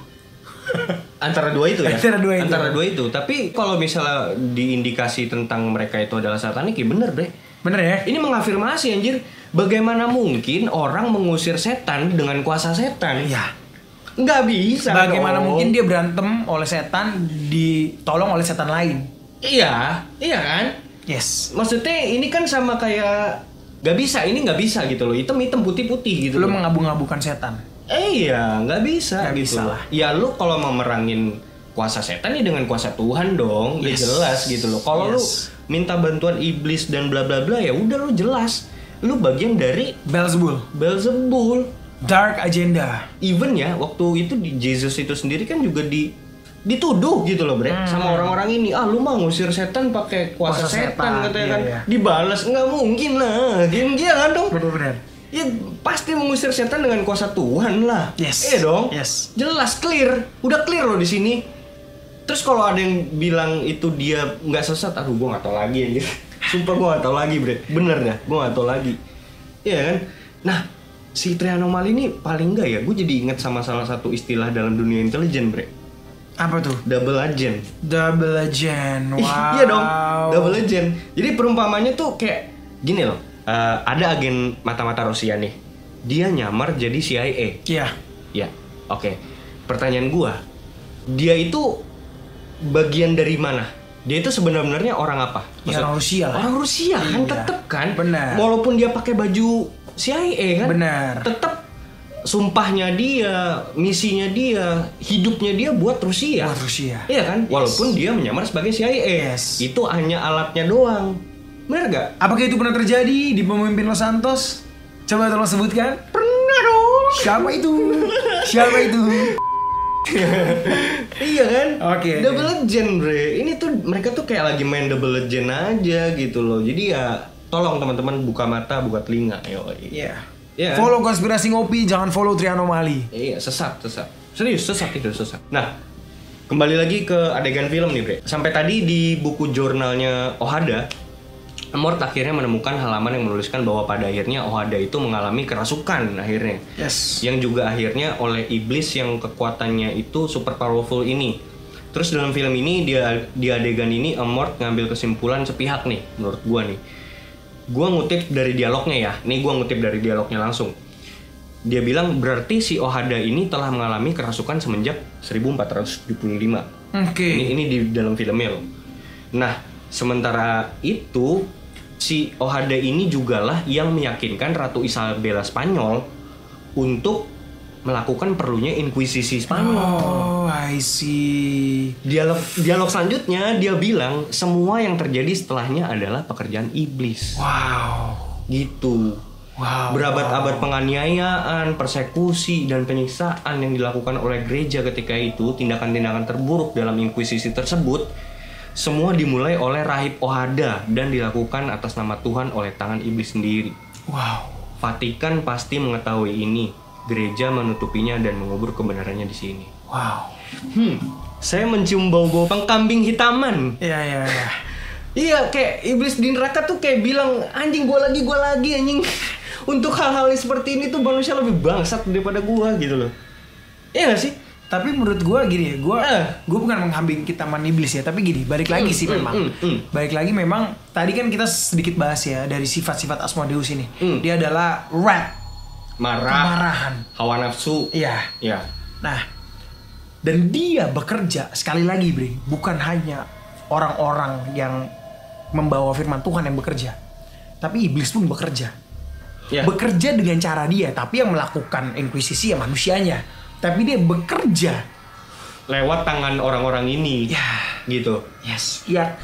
Antara dua itu ya. Antara dua itu. Tapi kalau misalnya diindikasi tentang mereka itu adalah satanik, ya bener, Bre. Bener ya? Ini mengafirmasi anjir. Bagaimana mungkin orang mengusir setan dengan kuasa setan? Iya. Nggak bisa. Bagaimana mungkin dia berantem oleh setan ditolong oleh setan lain? Iya kan? Yes. Maksudnya ini kan sama kayak nggak bisa gitu loh. Hitam putih gitu. Lu loh. mengabu-ngabukan setan. Iya, nggak bisa Nggak gitu. bisa lah. Ya lu kalau mau merangin kuasa setan ya dengan kuasa Tuhan dong. Yes. Ya jelas gitu loh. Kalau lu minta bantuan iblis dan bla bla bla ya udah lu jelas. Lu bagian dari Beelzebul. Dark agenda. Even ya waktu itu di Jesus itu sendiri kan juga dituduh gitu loh, Bre, sama orang-orang ini. Lu mau ngusir setan pakai kuasa setan katanya kan. Iya. Dibalas nggak mungkin lah. Dia kan dong. Bener-bener. Ya pasti mengusir setan dengan kuasa Tuhan lah. Yes. Iya dong. Yes. Jelas clear. Udah clear loh di sini. Terus kalau ada yang bilang itu dia nggak sesat, gue nggak tahu lagi anjir. Sumpah gue gak tau lagi, Bre. Bener dah, gue gak tau lagi. Iya kan? Nah, si Three Anomaly ini paling enggak ya, gue jadi inget sama salah satu istilah dalam dunia intelijen, Bre. Apa tuh? Double agent. Wow. Iya dong, double agent. Jadi perumpamannya tuh kayak gini loh. Ada agen mata-mata Rusia nih. Dia nyamar jadi CIA. Iya. Ya, oke. Pertanyaan gue, dia itu bagian dari mana? Dia itu sebenarnya orang apa? Ya, orang Rusia lah. Orang Rusia kan, iya. tetep kan. Benar. Walaupun dia pakai baju CIA kan. Benar. Tetep sumpahnya dia, misinya dia, hidupnya dia buat Rusia. Buat Rusia. Iya kan? Yes. Walaupun dia menyamar sebagai CIA. Yes. Itu hanya alatnya doang. Benar gak? Apakah itu pernah terjadi di pemimpin Los Santos? Coba tolong sebutkan. Pernah. Siapa itu? Siapa itu? Iya kan? Oke. Double Legend, bre. Ini tuh mereka tuh kayak lagi main Double Legend aja gitu loh. Jadi ya tolong teman-teman buka mata, buka telinga. Iya. Iya. Follow Konspirasi Ngopi, jangan follow Trianomali. Iya, sesat. Serius, sesat itu, sesat. Nah, kembali lagi ke adegan film nih, bre. Sampai tadi di buku jurnalnya Ohada, Mort akhirnya menemukan halaman yang menuliskan bahwa pada akhirnya Ohada itu mengalami kerasukan akhirnya. Yes. Yang juga akhirnya oleh iblis yang kekuatannya itu super powerful ini. Terus dalam film ini di adegan ini Mort ngambil kesimpulan sepihak nih menurut gua nih. Gua ngutip dari dialognya ya. Nih gua ngutip dari dialognya langsung. Dia bilang berarti si Ohada ini telah mengalami kerasukan semenjak 1475. Oke. Ini di dalam filmnya loh. Nah, sementara itu si Ohada ini jugalah yang meyakinkan Ratu Isabella Spanyol untuk melakukan perlunya inkuisisi Spanyol. Oh, I see. Dialog selanjutnya dia bilang semua yang terjadi setelahnya adalah pekerjaan iblis. Wow. Gitu. Wow. Berabad-abad penganiayaan, persekusi dan penyiksaan yang dilakukan oleh gereja ketika itu, tindakan-tindakan terburuk dalam inkuisisi tersebut semua dimulai oleh rahib Ohada dan dilakukan atas nama Tuhan oleh tangan iblis sendiri. Wow. Vatikan pasti mengetahui ini. Gereja menutupinya dan mengubur kebenarannya di sini. Wow. Saya mencium bau-bau pengkambing hitaman. Iya. Iya, kayak iblis di neraka tuh kayak bilang, anjing gua lagi anjing. Untuk hal-hal seperti ini tuh manusia lebih bangsat daripada gua gitu loh. Iya gak sih? Tapi menurut gue gini ya, gue bukan menghambing hitaman iblis ya, tapi gini, balik lagi sih memang. Balik lagi memang, tadi kan kita sedikit bahas ya dari sifat-sifat Asmodeus ini. Dia adalah wrath, kemarahan, hawa nafsu. Iya. Ya. Nah, dan dia bekerja, sekali lagi Bre, bukan hanya orang-orang yang membawa firman Tuhan yang bekerja, tapi iblis pun bekerja. Ya. Bekerja dengan cara dia, tapi yang melakukan inkuisisi ya manusianya. Tapi dia bekerja lewat tangan orang-orang ini. Ya. Gitu. Yes. Ya,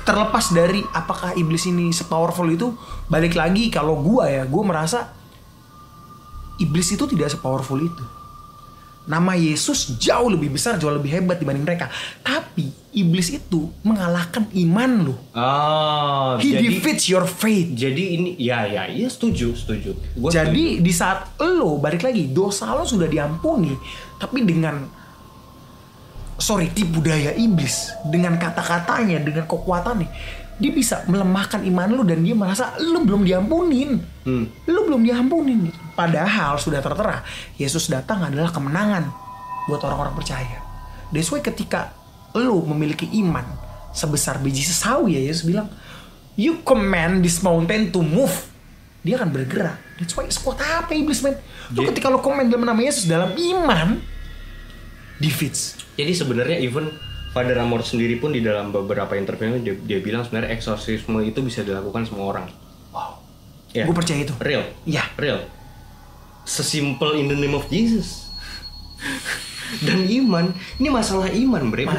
terlepas dari apakah iblis ini sepowerful itu, balik lagi kalau gue merasa iblis itu tidak sepowerful itu. Nama Yesus jauh lebih besar, jauh lebih hebat dibanding mereka. Tapi iblis itu mengalahkan iman lo. Oh, He defeats your faith. Jadi ini ya setuju. Gua jadi setuju. di saat lo balik lagi dosa lo sudah diampuni, tapi dengan tipu daya iblis, dengan kata-katanya, dengan kekuatannya, dia bisa melemahkan iman lo dan dia merasa lo belum diampunin. Lo belum diampunin gitu. Padahal sudah tertera Yesus datang adalah kemenangan buat orang-orang percaya. That's why ketika lo memiliki iman sebesar biji sesawi ya, Yesus bilang, you command this mountain to move. Dia akan bergerak. That's why sekuat apa iblis, men? Lo ketika lo command dalam nama Yesus, dalam iman, defeats. Jadi sebenarnya even Father Amor sendiri pun di dalam beberapa interview dia bilang sebenarnya eksorsisme itu bisa dilakukan semua orang. Wow. Ya. Gue percaya itu. Real. Iya. Real. Sesimpel in the name of Jesus. Dan iman, ini masalah iman, bre.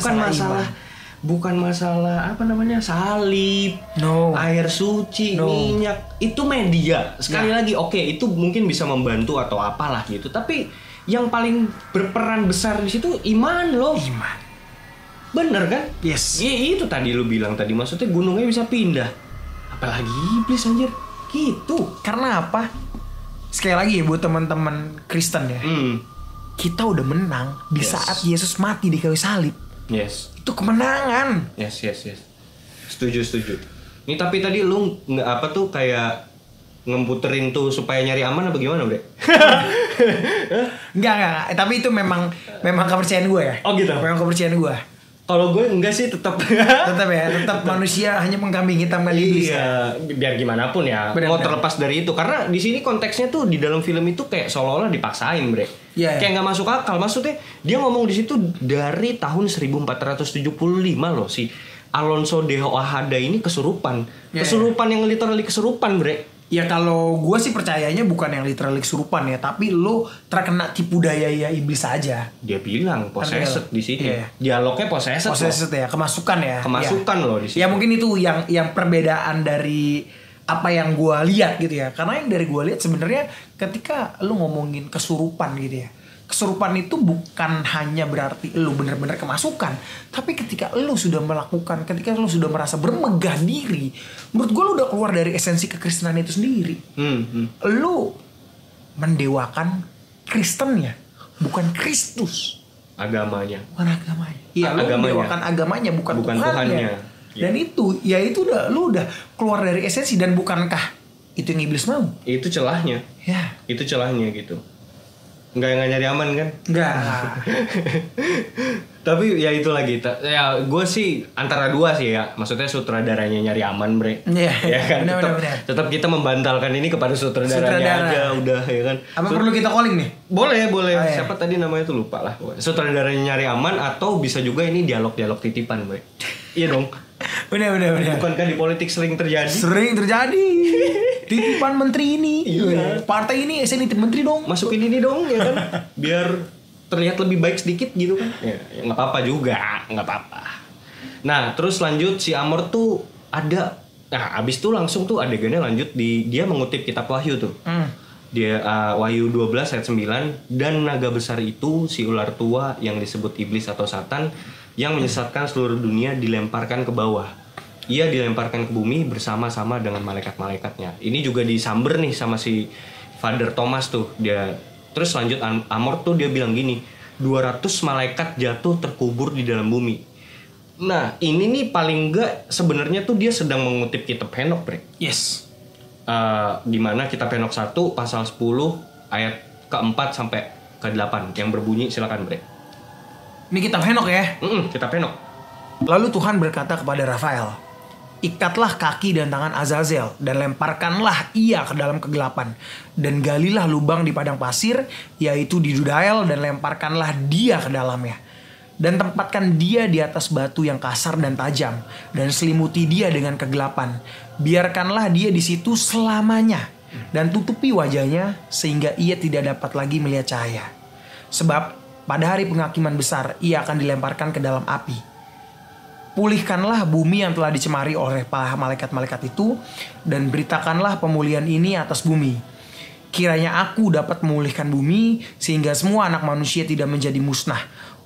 Bukan masalah apa namanya, salib, air suci, minyak. Itu media. Sekali lagi, oke, itu mungkin bisa membantu atau apalah gitu. Tapi yang paling berperan besar di situ iman loh. Iman. Bener kan? Yes. Itu tadi lu bilang tadi, maksudnya gunungnya bisa pindah. Apalagi iblis anjir. Gitu. Karena apa? Sekali lagi ya buat teman-teman Kristen ya. Kita udah menang di saat Yesus mati di kayu salib. Yes. Itu kemenangan. Yes. Setuju. Ini tapi tadi lu nggak apa tuh kayak ngemputerin tuh supaya nyari aman apa gimana, Bre? Enggak. Tapi itu memang kepercayaan gue ya. Oh gitu. Memang kepercayaan gue. Kalau gue enggak sih, tetap manusia hanya mengkambing hitamkan iblis. Iya, biar gimana pun ya. Mau terlepas dari itu, karena di sini konteksnya tuh di dalam film itu kayak seolah-olah dipaksain, Bre. Yeah. Kayak nggak masuk akal. Maksudnya dia ngomong di situ dari tahun 1475 loh, si Alonso de Ojeda ini kesurupan. Yeah. Kesurupan yang literally kesurupan, Bre. Ya kalau gue sih percayanya bukan yang literally kesurupan ya, tapi lo terkena tipu daya ya iblis aja. Dia bilang possessed di sini. Yeah. Dialognya possessed ya, kemasukan ya. Kemasukan loh di sini. Ya mungkin itu yang perbedaan dari apa yang gue lihat gitu ya. Karena yang dari gue lihat sebenarnya ketika lu ngomongin kesurupan gitu ya, kesurupan itu bukan hanya berarti lu benar-benar kemasukan, tapi ketika lu sudah melakukan, ketika lu sudah merasa bermegah diri, menurut gue lu udah keluar dari esensi kekristenan itu sendiri. Lu mendewakan Kristennya, bukan Kristus. Agamanya. Bukan agamanya. Iya, lu mendewakan agamanya, bukan Tuhannya. Dan itu, ya itu lu udah keluar dari esensi. Dan bukankah itu yang iblis mau? Itu celahnya. Ya. Itu celahnya gitu. Nggak nyari aman kan? Nggak. Tapi ya itu lagi. Ya gue sih antara dua sih ya. Maksudnya sutradaranya nyari aman, bre. Iya. Ya kan. Benar. Tetap kita membantalkan ini kepada sutradaranya aja. Udah ya kan. Apa perlu kita calling nih? Boleh. Oh, iya. Siapa tadi namanya tuh lupa lah. Sutradaranya nyari aman, atau bisa juga ini dialog titipan, bre. Iya dong. Benar. Bukankah di politik sering terjadi? Sering terjadi. Titipan menteri ini. Iya. Partai ini saya nitip menteri dong. Masukin ini dong ya kan. Biar terlihat lebih baik sedikit gitu kan. Ya nggak apa-apa juga, nggak apa-apa. Nah, terus lanjut si Amor tuh ada. Nah, abis itu langsung tuh adegannya lanjut dia mengutip kitab Wahyu tuh. Dia Wahyu 12 ayat 9, dan naga besar itu si ular tua yang disebut iblis atau Satan yang menyesatkan seluruh dunia dilemparkan ke bawah. Ia dilemparkan ke bumi bersama-sama dengan malaikat-malaikatnya. Ini juga disamber nih sama si Father Thomas tuh. Dia terus lanjut Amor tuh dia bilang gini, 200 malaikat jatuh terkubur di dalam bumi. Nah, ini nih paling enggak sebenarnya tuh dia sedang mengutip kitab Henok, bre. Yes. Di mana kitab Henok 1 pasal 10 ayat ke-4 sampai ke-8 yang berbunyi, silakan, bre. Ini kitab Henok ya. Kitab Henok. Lalu Tuhan berkata kepada Rafael, ikatlah kaki dan tangan Azazel dan lemparkanlah ia ke dalam kegelapan, dan galilah lubang di padang pasir, yaitu di Dudael, dan lemparkanlah dia ke dalamnya. Dan tempatkan dia di atas batu yang kasar dan tajam, dan selimuti dia dengan kegelapan. Biarkanlah dia di situ selamanya, dan tutupi wajahnya sehingga ia tidak dapat lagi melihat cahaya. Sebab pada hari penghakiman besar ia akan dilemparkan ke dalam api. Pulihkanlah bumi yang telah dicemari oleh para malaikat-malaikat itu, dan beritakanlah pemulihan ini atas bumi. Kiranya aku dapat memulihkan bumi sehingga semua anak manusia tidak menjadi musnah,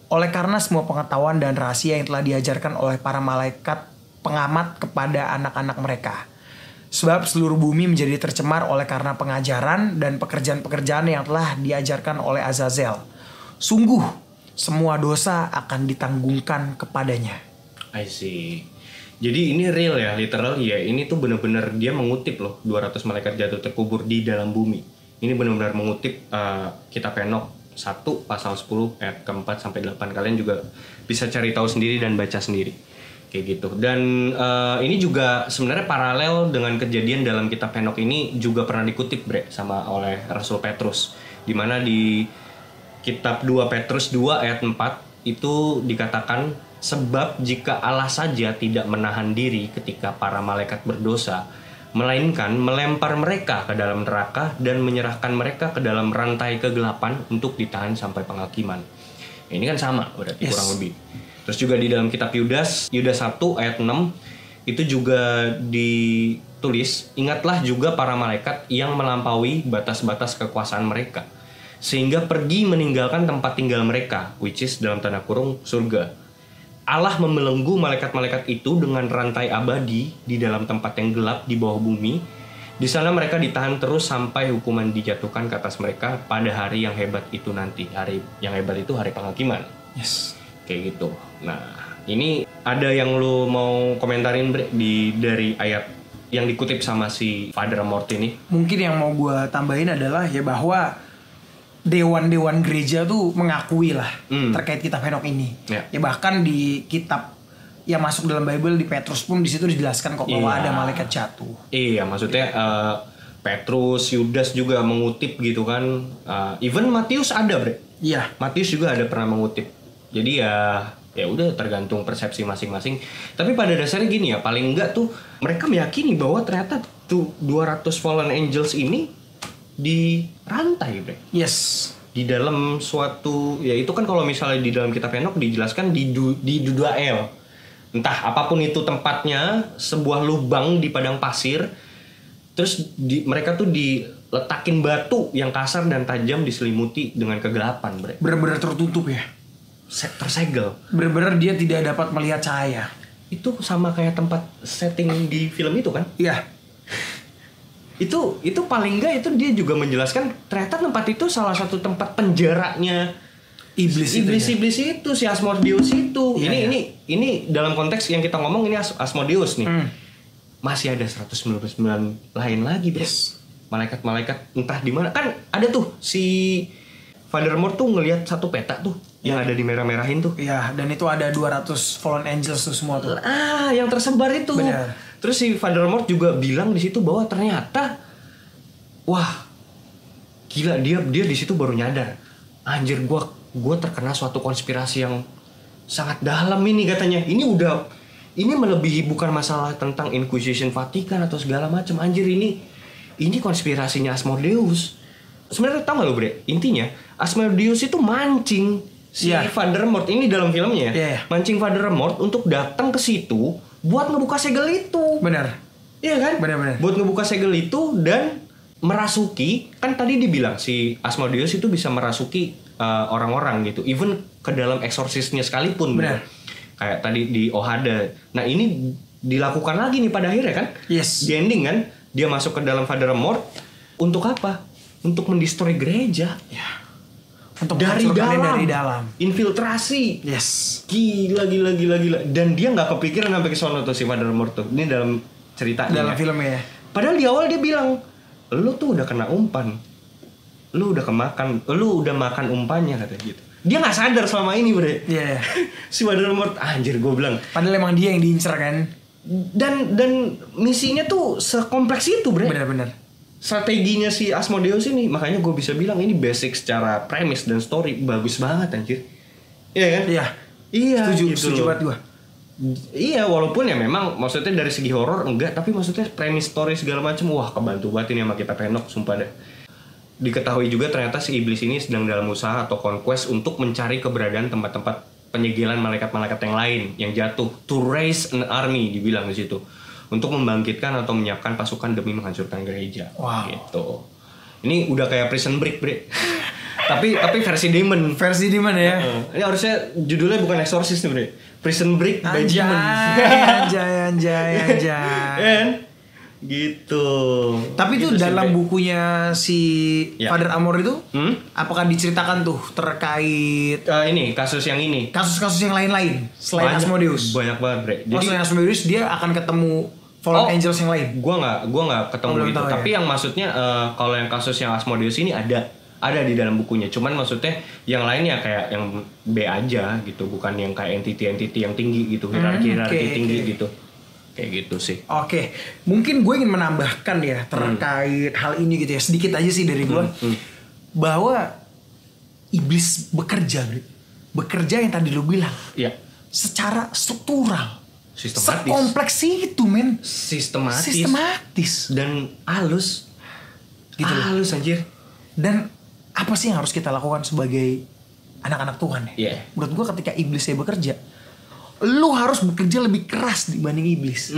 oleh karena semua pengetahuan dan rahasia yang telah diajarkan oleh para malaikat pengamat kepada anak-anak mereka. Sebab seluruh bumi menjadi tercemar oleh karena pengajaran dan pekerjaan-pekerjaan yang telah diajarkan oleh Azazel. Sungguh semua dosa akan ditanggungkan kepadanya. I see. Jadi ini real ya, literal ya. Ini tuh benar-benar dia mengutip loh 200 malaikat jatuh terkubur di dalam bumi. Ini benar-benar mengutip kitab Henok 1 pasal 10 ayat ke-4 sampai 8. Kalian juga bisa cari tahu sendiri dan baca sendiri. Kayak gitu. Dan ini juga sebenarnya paralel dengan kejadian dalam kitab Henok ini juga pernah dikutip, bre, sama oleh Rasul Petrus. Di mana di kitab 2 Petrus 2 ayat 4 itu dikatakan, sebab jika Allah saja tidak menahan diri ketika para malaikat berdosa, melainkan melempar mereka ke dalam neraka dan menyerahkan mereka ke dalam rantai kegelapan untuk ditahan sampai penghakiman. Ini kan sama berarti, yes, kurang lebih. Terus juga di dalam kitab Yudas 1 ayat 6 itu juga ditulis, ingatlah juga para malaikat yang melampaui batas-batas kekuasaan mereka, sehingga pergi meninggalkan tempat tinggal mereka, which is dalam tanda kurung surga. Allah membelenggu malaikat-malaikat itu dengan rantai abadi di dalam tempat yang gelap di bawah bumi. Di sana mereka ditahan terus sampai hukuman dijatuhkan ke atas mereka pada hari yang hebat itu nanti. Hari yang hebat itu hari penghakiman. Yes. Kayak gitu. Nah, ini ada yang lu mau komentarin, Bre, dari ayat yang dikutip sama si Father Amort ini? Mungkin yang mau gue tambahin adalah ya bahwa dewan-dewan gereja tuh mengakui lah terkait kitab Henok ini. Ya bahkan di kitab yang masuk dalam Bible di Petrus pun di situ dijelaskan kok bahwa ada malaikat jatuh. Iya, maksudnya Petrus, Yudas juga mengutip gitu kan. Even Matius ada, bre. Iya. Matius juga ada pernah mengutip. Jadi ya udah tergantung persepsi masing-masing. Tapi pada dasarnya gini ya, paling enggak tuh mereka meyakini bahwa ternyata tuh 200 fallen angels ini di rantai, bre. Yes. Di dalam suatu, ya itu kan kalau misalnya di dalam kitab Henok dijelaskan di Dudael. Entah apapun itu tempatnya, sebuah lubang di padang pasir Terus mereka tuh diletakin batu yang kasar dan tajam diselimuti dengan kegelapan, bre. Bener-bener tertutup ya. Tersegel. Bener-bener dia tidak dapat melihat cahaya. Itu sama kayak tempat setting di film itu kan? Iya. Itu paling enggak itu dia juga menjelaskan ternyata tempat itu salah satu tempat penjaranya iblis itu si Asmodeus itu. Iya, Ini dalam konteks yang kita ngomong ini Asmodeus nih. Masih ada 199 lain lagi, Bes. Malaikat-malaikat entah di mana. Kan ada tuh si Father Mort tuh ngelihat satu peta tuh yang ada di merah-merahin tuh. Iya, dan itu ada 200 fallen angels tuh semua tuh. Yang tersebar itu. Benar. Terus si Father Mort juga bilang di situ bahwa ternyata wah, gila dia di situ baru nyadar. Anjir, gua terkena suatu konspirasi yang sangat dalam ini katanya. Ini melebihi bukan masalah tentang Inquisition Vatikan atau segala macam. Anjir, ini konspirasinya Asmodeus. Sebenarnya tau gak lo, Bre? Intinya Asmodeus itu mancing si Father Mort ini dalam filmnya. Mancing Father Mort untuk datang ke situ buat ngebuka segel itu. Benar. Iya kan? Benar. Buat ngebuka segel itu dan merasuki, kan tadi dibilang si Asmodeus itu bisa merasuki orang-orang gitu, even ke dalam eksorsisnya sekalipun. Benar. Gitu. Kayak tadi di Ohada. Nah ini dilakukan lagi nih pada akhirnya kan? Yes. Di ending kan, dia masuk ke dalam Father Mort untuk apa? Untuk mendestroy gereja. Ya. Untuk dari dalam. Infiltrasi. Yes. Gila. Dan dia nggak kepikiran sampai ke sono tuh si Father Mort tuh. Ini dalam ceritanya. Dalam filmnya ya. Padahal di awal dia bilang, lu tuh udah kena umpan, lu udah makan umpannya katanya gitu. Dia nggak sadar selama ini, Bre. Iya. Si Father Mort, anjir gue bilang. Padahal emang dia yang diincer kan. Dan misinya tuh sekompleks itu, Bre. Benar. Strateginya si Asmodeus ini, makanya gue bisa bilang ini basic secara premise dan story bagus banget, anjir. Iya kan? Iya. Setuju banget gue. Iya, walaupun ya memang maksudnya dari segi horor enggak, tapi maksudnya premis story segala macam wah kebantu banget ini sama kita penok, sumpah dah. Diketahui juga ternyata si iblis ini sedang dalam usaha atau conquest untuk mencari keberadaan tempat-tempat penyegelan malaikat-malaikat yang lain yang jatuh, to raise an army dibilang di situ, untuk membangkitkan atau menyiapkan pasukan demi menghancurkan gereja. Wow. Gitu. Ini udah kayak Prison Break, Bre. tapi versi demon. Versi demon ya. Ini harusnya judulnya bukan Exorcist nih, Bre. Prison Break by Demon. Anjay. Gitu. Tapi itu dalam bukunya si Father Amor itu, apakah diceritakan tuh terkait ini kasus yang ini? Kasus-kasus yang lain-lain selain Asmodeus. Banyak banget, Bre. Jadi selain Asmodeus dia akan ketemu fallen angels yang lain. Gua nggak ketemu itu. Tapi yang maksudnya kalau yang kasus yang Asmodeus ini ada di dalam bukunya. Cuman maksudnya yang lainnya kayak yang B aja gitu, bukan yang kayak entity yang tinggi gitu, hierarki tinggi gitu. Kayak gitu sih. Oke. Mungkin gue ingin menambahkan ya terkait hal ini gitu ya, sedikit aja sih dari gue. Bahwa iblis bekerja yang tadi lu bilang. Iya. Secara struktural. Sistematis. Sekompleks itu, men. Sistematis. Dan halus. Gitu halus anjir. Dan apa sih yang harus kita lakukan sebagai anak-anak Tuhan ya? Yeah. Menurut gue ketika iblisnya bekerja, lu harus bekerja lebih keras dibanding iblis.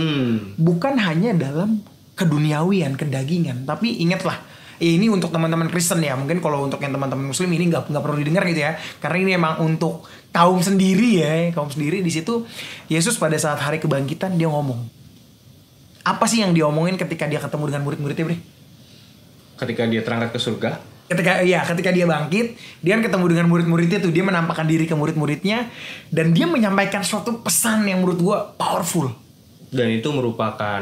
Bukan hanya dalam keduniawian, kedagingan, tapi ingatlah, ini untuk teman-teman Kristen ya. Mungkin kalau untuk yang teman-teman Muslim ini nggak perlu didengar gitu ya, karena ini emang untuk kaum sendiri ya. Kaum sendiri di situ Yesus pada saat hari kebangkitan dia ngomong. Apa sih yang diomongin ketika dia ketemu dengan murid-muridnya, Bre? Ketika dia terangkat ke surga. Ketika dia bangkit, dia kan ketemu dengan murid-muridnya tuh, dia menampakkan diri ke murid-muridnya dan dia menyampaikan suatu pesan yang menurut gue powerful. Dan itu merupakan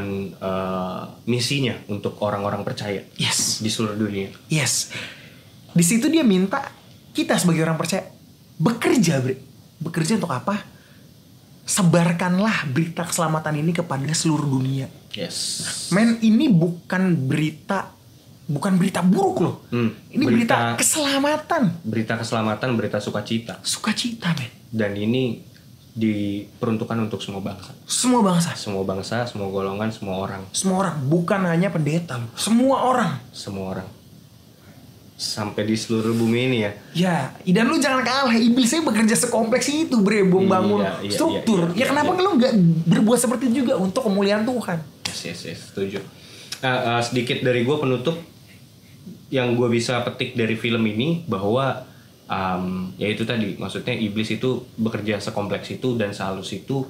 misinya untuk orang-orang percaya. Yes. Di seluruh dunia. Yes. Di situ dia minta kita sebagai orang percaya bekerja, Bre. Bekerja untuk apa? Sebarkanlah berita keselamatan ini kepada seluruh dunia. Yes. Men, ini bukan berita buruk loh. Ini berita keselamatan. Berita keselamatan, berita sukacita. Sukacita, men. Dan ini diperuntukkan untuk semua bangsa. Semua bangsa. Semua bangsa, semua golongan, semua orang. Semua orang, bukan hanya pendeta loh. Semua orang. Semua orang. Sampai di seluruh bumi ini ya. Ya, dan lu jangan kalah. Iblisnya bekerja sekompleks itu, Bre. Membangun struktur. Kenapa lu gak berbuat seperti itu juga untuk kemuliaan Tuhan? Yes, setuju. sedikit dari gue penutup yang gue bisa petik dari film ini bahwa ya itu tadi, maksudnya iblis itu bekerja sekompleks itu dan sehalus itu,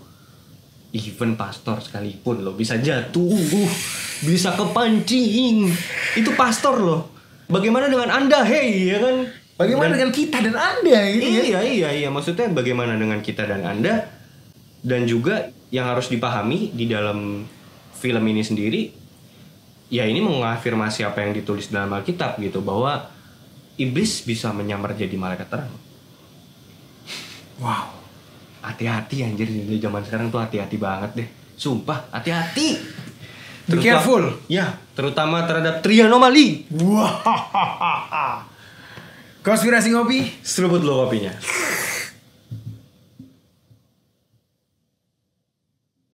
even pastor sekalipun loh bisa jatuh, bisa kepancing, itu pastor loh. Bagaimana dengan Anda, hey, ya kan? Bagaimana dengan kita dan Anda gitu ya? Iya, maksudnya bagaimana dengan kita dan Anda. Dan juga yang harus dipahami di dalam film ini sendiri, ya ini mengafirmasi apa yang ditulis dalam Alkitab gitu, bahwa iblis bisa menyamar jadi malaikat terang. Wow. Hati-hati anjir, di zaman sekarang tuh hati-hati banget deh. Sumpah, hati-hati. Be careful. Ya, terutama terhadap trianomali. Wah. Konspirasi ngopi. Seruput lo kopinya.